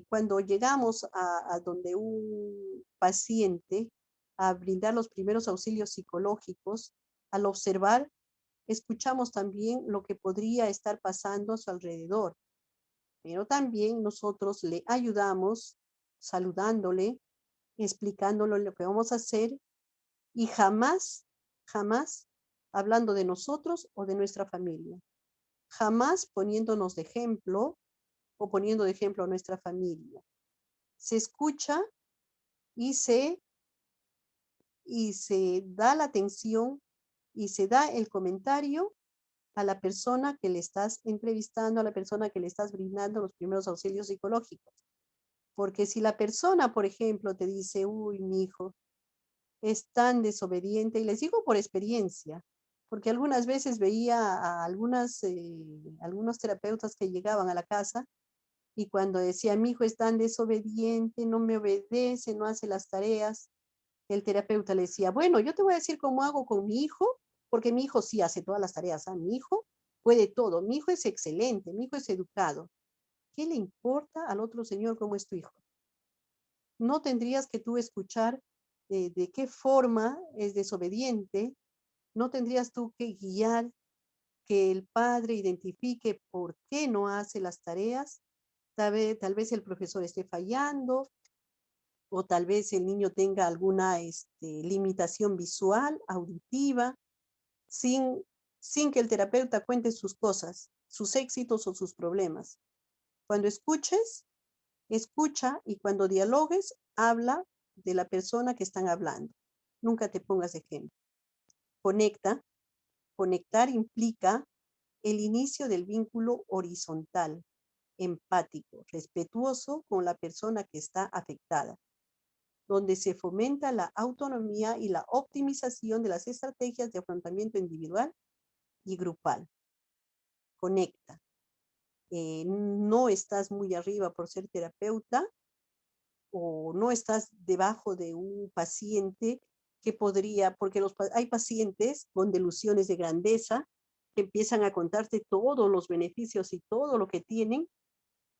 Cuando llegamos a donde un paciente a brindar los primeros auxilios psicológicos, al observar, escuchamos también lo que podría estar pasando a su alrededor, pero también nosotros le ayudamos saludándole, explicándole lo que vamos a hacer y jamás, jamás hablando de nosotros o de nuestra familia. Jamás poniéndonos de ejemplo o poniendo de ejemplo a nuestra familia. Se escucha y se da la atención y se da el comentario a la persona que le estás entrevistando, a la persona que le estás brindando los primeros auxilios psicológicos. Porque si la persona, por ejemplo, te dice, uy, mi hijo es tan desobediente, y les digo por experiencia, porque algunas veces veía a algunos terapeutas que llegaban a la casa y cuando decía, mi hijo es tan desobediente, no me obedece, no hace las tareas, el terapeuta le decía, bueno, yo te voy a decir cómo hago con mi hijo, porque mi hijo sí hace todas las tareas, ¿ah? Mi hijo puede todo, mi hijo es excelente, mi hijo es educado. ¿Qué le importa al otro señor cómo es tu hijo? No tendrías que tú escuchar de qué forma es desobediente, no tendrías tú que guiar que el padre identifique por qué no hace las tareas. Tal vez el profesor esté fallando o tal vez el niño tenga alguna limitación visual, auditiva, sin que el terapeuta cuente sus cosas, sus éxitos o sus problemas. Cuando escuches, escucha y cuando dialogues, habla de la persona que están hablando. Nunca te pongas de ejemplo. Conecta. Conectar implica el inicio del vínculo horizontal, empático, respetuoso con la persona que está afectada, donde se fomenta la autonomía y la optimización de las estrategias de afrontamiento individual y grupal. Conecta. No estás muy arriba por ser terapeuta o no estás debajo de un paciente que podría, porque hay pacientes con delusiones de grandeza que empiezan a contarte todos los beneficios y todo lo que tienen,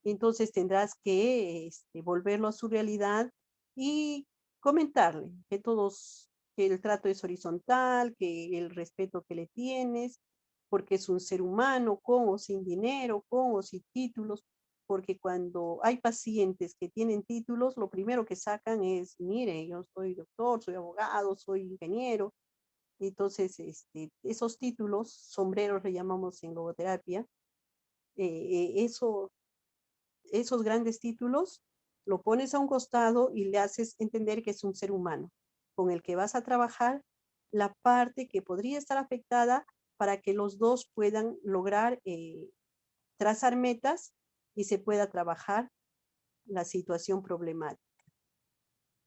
entonces tendrás que volverlo a su realidad y comentarle que el trato es horizontal, que el respeto que le tienes, porque es un ser humano con o sin dinero, con o sin títulos, porque cuando hay pacientes que tienen títulos, lo primero que sacan es, mire, yo soy doctor, soy abogado, soy ingeniero. Entonces, esos títulos, sombreros le llamamos en logoterapia, esos grandes títulos, lo pones a un costado y le haces entender que es un ser humano con el que vas a trabajar la parte que podría estar afectada para que los dos puedan lograr trazar metas y se pueda trabajar la situación problemática.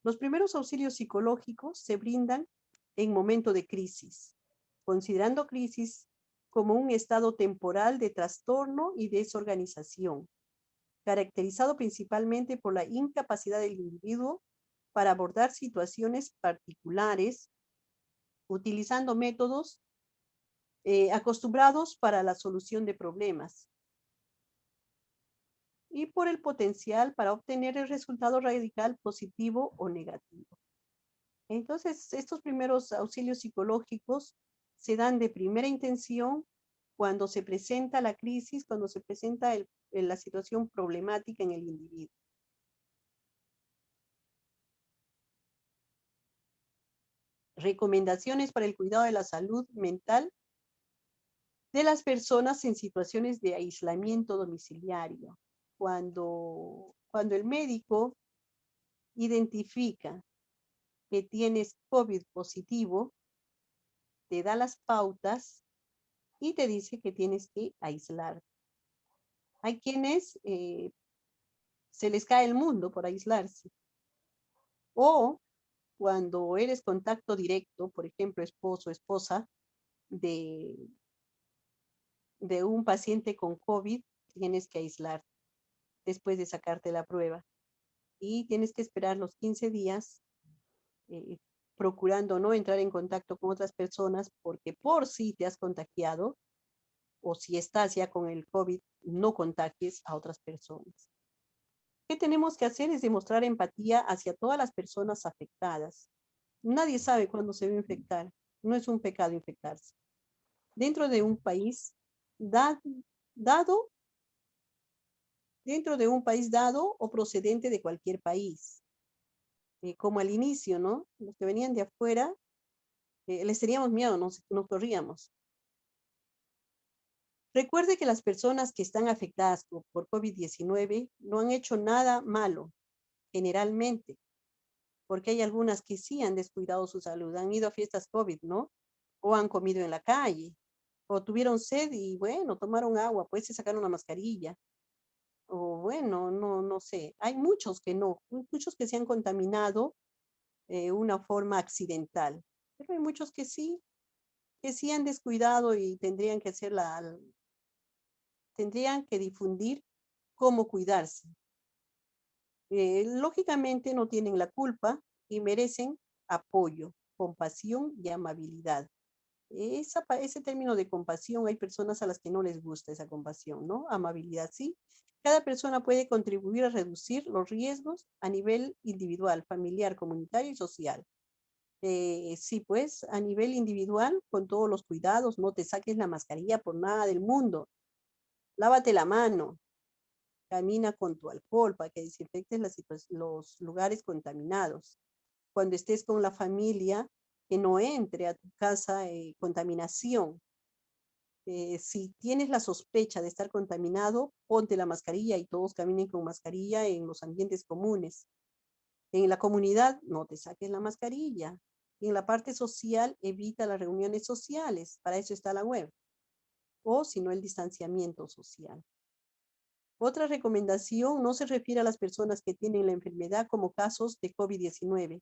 Los primeros auxilios psicológicos se brindan en momento de crisis, considerando crisis como un estado temporal de trastorno y desorganización, caracterizado principalmente por la incapacidad del individuo para abordar situaciones particulares, utilizando métodos acostumbrados para la solución de problemas y por el potencial para obtener el resultado radical positivo o negativo. Entonces, estos primeros auxilios psicológicos se dan de primera intención cuando se presenta la crisis, cuando se presenta la situación problemática en el individuo. Recomendaciones para el cuidado de la salud mental de las personas en situaciones de aislamiento domiciliario. Cuando el médico identifica que tienes COVID positivo, te da las pautas y te dice que tienes que aislarte. Hay quienes se les cae el mundo por aislarse. O cuando eres contacto directo, por ejemplo, esposo, esposa de un paciente con COVID, tienes que aislar después de sacarte la prueba. Y tienes que esperar los 15 días procurando no entrar en contacto con otras personas, porque por si te has contagiado o si estás ya con el COVID, no contagies a otras personas. ¿Qué tenemos que hacer? Es demostrar empatía hacia todas las personas afectadas. Nadie sabe cuándo se va a infectar. No es un pecado infectarse. Dentro de un país dado o procedente de cualquier país. Como al inicio, ¿no? Los que venían de afuera, les teníamos miedo, nos corríamos. Recuerde que las personas que están afectadas por COVID-19 no han hecho nada malo, generalmente, porque hay algunas que sí han descuidado su salud, han ido a fiestas COVID, ¿no? O han comido en la calle, o tuvieron sed y bueno, tomaron agua, pues se sacaron la mascarilla. O bueno, no sé. Hay muchos que no, muchos que se han contaminado de una forma accidental, pero hay muchos que sí han descuidado y tendrían que difundir cómo cuidarse. Lógicamente no tienen la culpa y merecen apoyo, compasión y amabilidad. Ese término de compasión, hay personas a las que no les gusta esa compasión, ¿no? Amabilidad, sí. Cada persona puede contribuir a reducir los riesgos a nivel individual, familiar, comunitario y social. Sí, pues a nivel individual, con todos los cuidados, no te saques la mascarilla por nada del mundo. Lávate la mano, camina con tu alcohol para que desinfectes los lugares contaminados. Cuando estés con la familia, que no entre a tu casa contaminación. Si tienes la sospecha de estar contaminado, ponte la mascarilla y todos caminen con mascarilla en los ambientes comunes. En la comunidad, no te saques la mascarilla. Y en la parte social, evita las reuniones sociales. Para eso está la web. O si no, el distanciamiento social. Otra recomendación no se refiere a las personas que tienen la enfermedad como casos de COVID-19.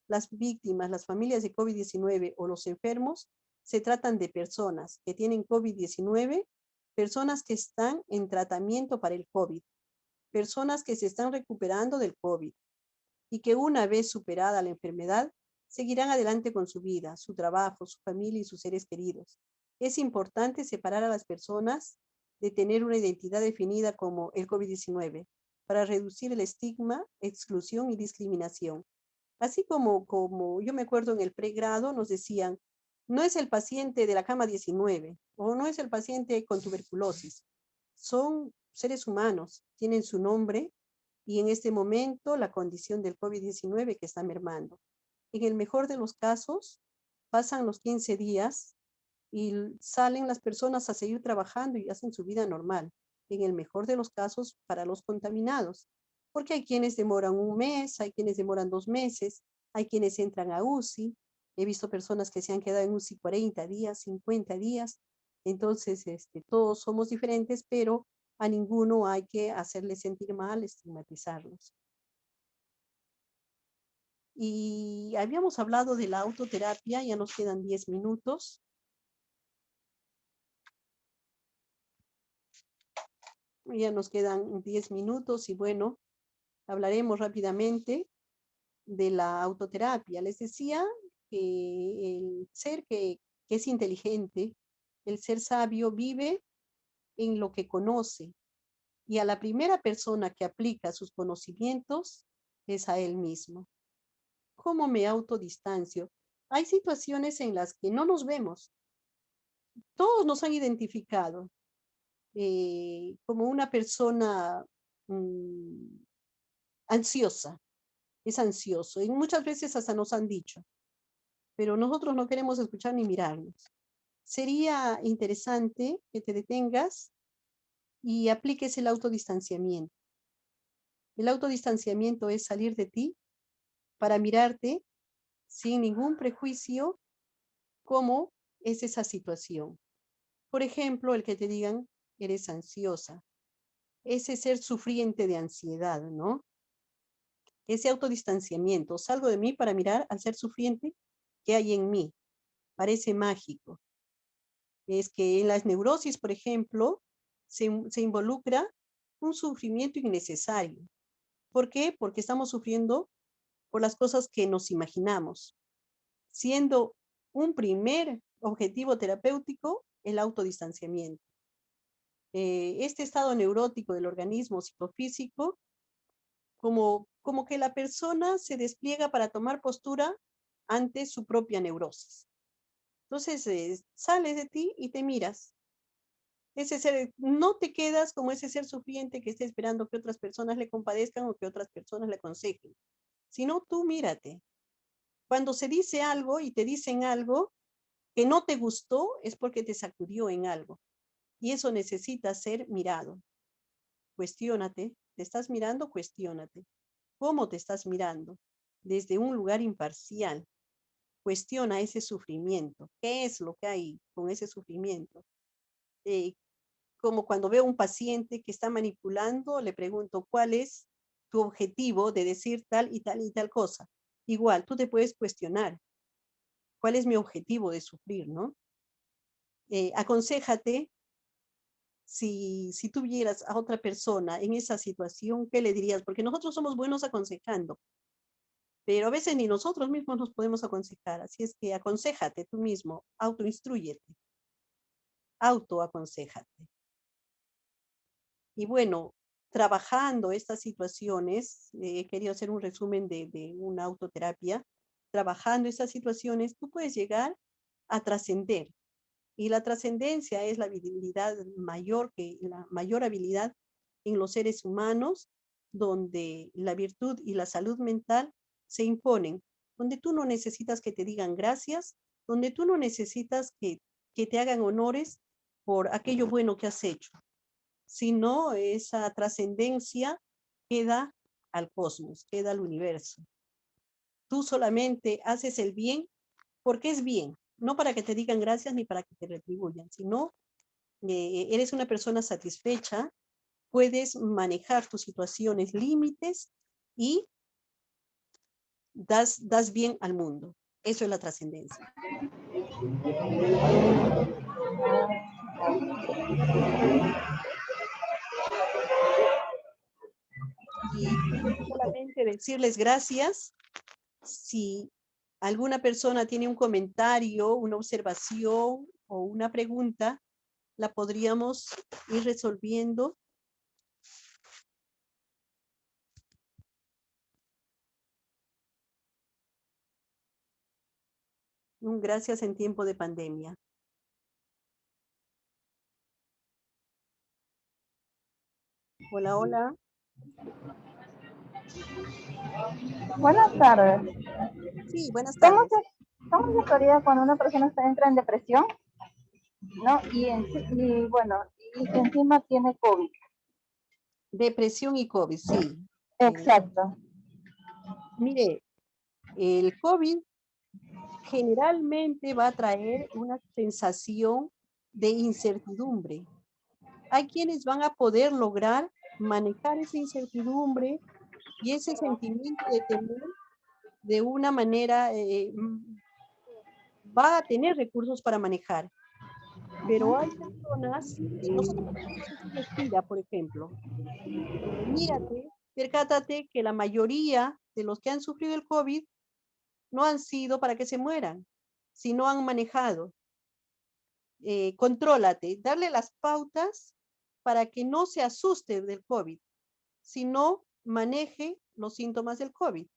Las víctimas, las familias de COVID-19 o los enfermos se tratan de personas que tienen COVID-19, personas que están en tratamiento para el COVID, personas que se están recuperando del COVID y que una vez superada la enfermedad, seguirán adelante con su vida, su trabajo, su familia y sus seres queridos. Es importante separar a las personas de tener una identidad definida como el COVID-19 para reducir el estigma, exclusión y discriminación. Así como yo me acuerdo en el pregrado nos decían, no es el paciente de la cama 19 o no es el paciente con tuberculosis. Son seres humanos, tienen su nombre y en este momento la condición del COVID-19 que está mermando. En el mejor de los casos, pasan los 15 días y salen las personas a seguir trabajando y hacen su vida normal. En el mejor de los casos, para los contaminados. Porque hay quienes demoran un mes, hay quienes demoran 2 meses, hay quienes entran a UCI. He visto personas que se han quedado en UCI 40 días, 50 días. Entonces, todos somos diferentes, pero a ninguno hay que hacerle sentir mal, estigmatizarlos. Y habíamos hablado de la autoterapia, ya nos quedan 10 minutos. Ya nos quedan 10 minutos y bueno, hablaremos rápidamente de la autoterapia. Les decía que el ser que es inteligente, el ser sabio, vive en lo que conoce y a la primera persona que aplica sus conocimientos es a él mismo. ¿Cómo me autodistancio? Hay situaciones en las que no nos vemos. Todos nos han identificado como una persona ansiosa. Es ansioso. Y muchas veces hasta nos han dicho, pero nosotros no queremos escuchar ni mirarnos. Sería interesante que te detengas y apliques el autodistanciamiento. El autodistanciamiento es salir de ti para mirarte sin ningún prejuicio cómo es esa situación. Por ejemplo, el que te digan, eres ansiosa. Ese ser sufriente de ansiedad, ¿no? Ese autodistanciamiento. Salgo de mí para mirar al ser sufriente que hay en mí. Parece mágico. Es que en las neurosis, por ejemplo, se involucra un sufrimiento innecesario. ¿Por qué? Porque estamos sufriendo por las cosas que nos imaginamos, siendo un primer objetivo terapéutico el autodistanciamiento. Este estado neurótico del organismo psicofísico, como que la persona se despliega para tomar postura ante su propia neurosis. Entonces, sales de ti y te miras. Ese ser, no te quedas como ese ser sufriente que está esperando que otras personas le compadezcan o que otras personas le aconsejen, sino tú mírate. Cuando se dice algo y te dicen algo que no te gustó, es porque te sacudió en algo. Y eso necesita ser mirado. Cuestiónate. ¿Te estás mirando? Cuestiónate. ¿Cómo te estás mirando? Desde un lugar imparcial. Cuestiona ese sufrimiento. ¿Qué es lo que hay con ese sufrimiento? Como cuando veo a un paciente que está manipulando, le pregunto, ¿cuál es tu objetivo de decir tal y tal y tal cosa? Igual, tú te puedes cuestionar, ¿cuál es mi objetivo de sufrir, no? Aconséjate, si tuvieras a otra persona en esa situación, ¿qué le dirías? Porque nosotros somos buenos aconsejando, pero a veces ni nosotros mismos nos podemos aconsejar, así es que aconséjate tú mismo, autoinstrúyete, autoaconséjate. Y bueno, trabajando estas situaciones, he querido hacer un resumen de una autoterapia, trabajando estas situaciones, tú puedes llegar a trascender. Y la trascendencia es la habilidad mayor, la mayor habilidad en los seres humanos, donde la virtud y la salud mental se imponen, donde tú no necesitas que te digan gracias, donde tú no necesitas que te hagan honores por aquello bueno que has hecho, sino esa trascendencia queda al cosmos, queda al universo. Tú solamente haces el bien porque es bien, no para que te digan gracias ni para que te retribuyan, sino eres una persona satisfecha, puedes manejar tus situaciones, límites y das bien al mundo. Eso es la trascendencia. Y solamente decirles gracias. Si alguna persona tiene un comentario, una observación o una pregunta, la podríamos ir resolviendo. Un gracias en tiempo de pandemia. Hola, hola. Buenas tardes. Sí, buenas tardes. ¿Cómo se podría cuando una persona entra en depresión, ¿no? Y encima tiene COVID. Depresión y COVID, sí. Exacto. Mire, el COVID generalmente va a traer una sensación de incertidumbre. Hay quienes van a poder lograr manejar esa incertidumbre y ese sentimiento de temor de una manera, va a tener recursos para manejar. Pero hay personas, nosotros podemos decirles, mira, por ejemplo, mírate, percátate que la mayoría de los que han sufrido el COVID no han sido para que se mueran, sino han manejado. Contrólate, darle las pautas para que no se asuste del COVID, sino maneje los síntomas del COVID.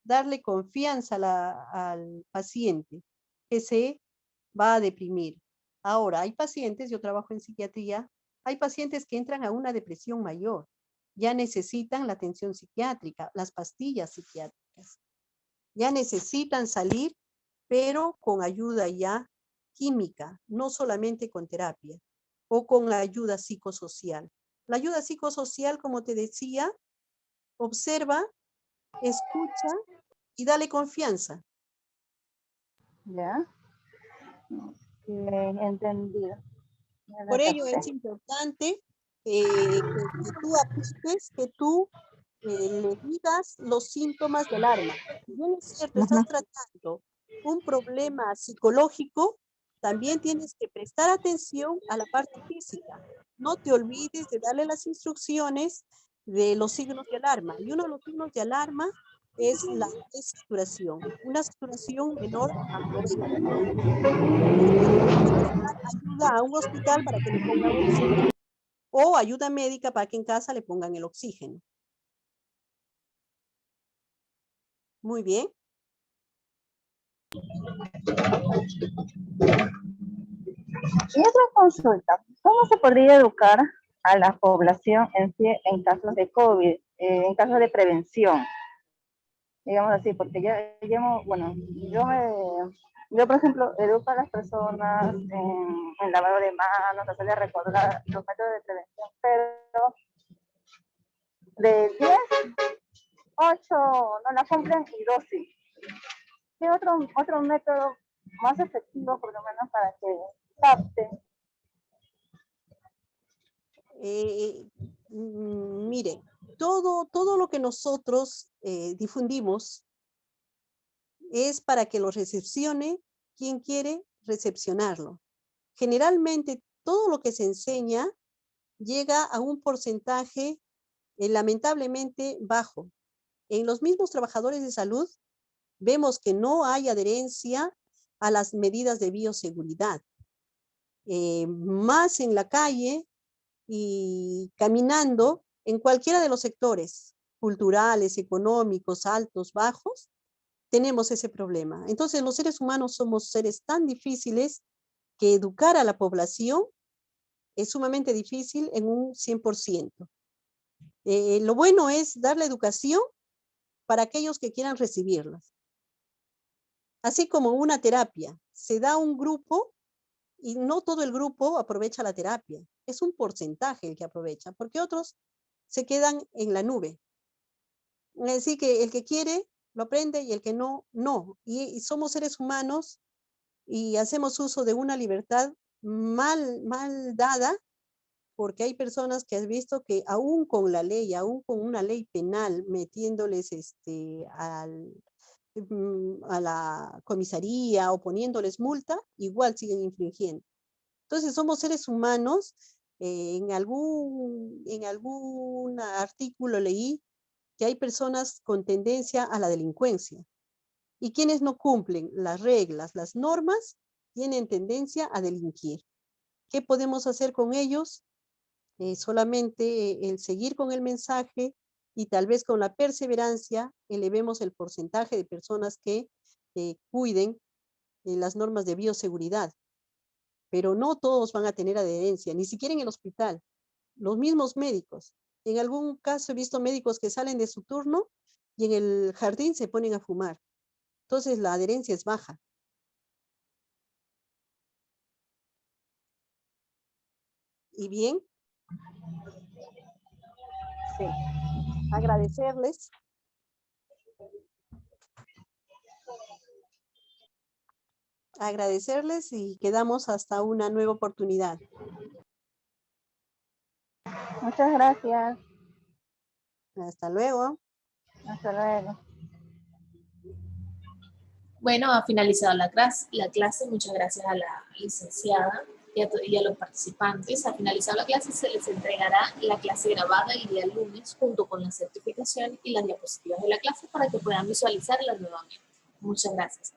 darle confianza al paciente que se va a deprimir. Ahora, hay pacientes, yo trabajo en psiquiatría, hay pacientes que entran a una depresión mayor, ya necesitan la atención psiquiátrica, las pastillas psiquiátricas, ya necesitan salir, pero con ayuda ya química, no solamente con terapia, o con la ayuda psicosocial. La ayuda psicosocial, como te decía, observa, escucha y dale confianza. ¿Ya? Entendido. Ya Por lo ello es capté. importante que tú apliques, que tú le digas los síntomas de alarma. Si bien es cierto, estás tratando un problema psicológico, también tienes que prestar atención a la parte física. No te olvides de darle las instrucciones de los signos de alarma. Y uno de los signos de alarma es la desaturación, una saturación menor a 90. Ayuda a un hospital para que le pongan oxígeno o ayuda médica para que en casa le pongan el oxígeno. Muy bien. Y otra consulta, ¿cómo se podría educar a la población en sí en casos de COVID, en casos de prevención? Digamos así, porque yo por ejemplo educo a las personas en lavado de manos, hacerles recordar los métodos de prevención, pero de 10, 8 no la cumplen y 2 sí. ¿Qué otro método más efectivo, por lo menos, para que capten? Mire, todo lo que nosotros difundimos es para que lo recepcione quien quiere recepcionarlo. Generalmente todo lo que se enseña llega a un porcentaje lamentablemente bajo. En los mismos trabajadores de salud vemos que no hay adherencia a las medidas de bioseguridad. Más en la calle y caminando en cualquiera de los sectores culturales, económicos, altos, bajos, tenemos ese problema. Entonces los seres humanos somos seres tan difíciles que educar a la población es sumamente difícil en un 100%. Lo bueno es dar la educación para aquellos que quieran recibirlas. Así como una terapia, se da un grupo y no todo el grupo aprovecha la terapia. Es un porcentaje el que aprovecha, porque otros se quedan en la nube. Es decir, que el que quiere lo aprende y el que no, no. Y somos seres humanos y hacemos uso de una libertad mal dada, porque hay personas que has visto que aún con la ley, aún con una ley penal, metiéndoles a la comisaría o poniéndoles multa, igual siguen infringiendo. Entonces somos seres humanos. En algún artículo leí que hay personas con tendencia a la delincuencia y quienes no cumplen las reglas, las normas, tienen tendencia a delinquir. ¿Qué podemos hacer con ellos? Solamente el seguir con el mensaje y tal vez con la perseverancia elevemos el porcentaje de personas que cuiden las normas de bioseguridad. Pero no todos van a tener adherencia, ni siquiera en el hospital. Los mismos médicos. En algún caso he visto médicos que salen de su turno y en el jardín se ponen a fumar. Entonces la adherencia es baja. ¿Y bien? Sí. Agradecerles. Agradecerles y quedamos hasta una nueva oportunidad. Muchas gracias. Hasta luego. Hasta luego. Bueno, ha finalizado la clase. Muchas gracias a la licenciada y a los participantes. Ha finalizado la clase, se les entregará la clase grabada el día lunes junto con la certificación y las diapositivas de la clase para que puedan visualizarla nuevamente. Muchas gracias.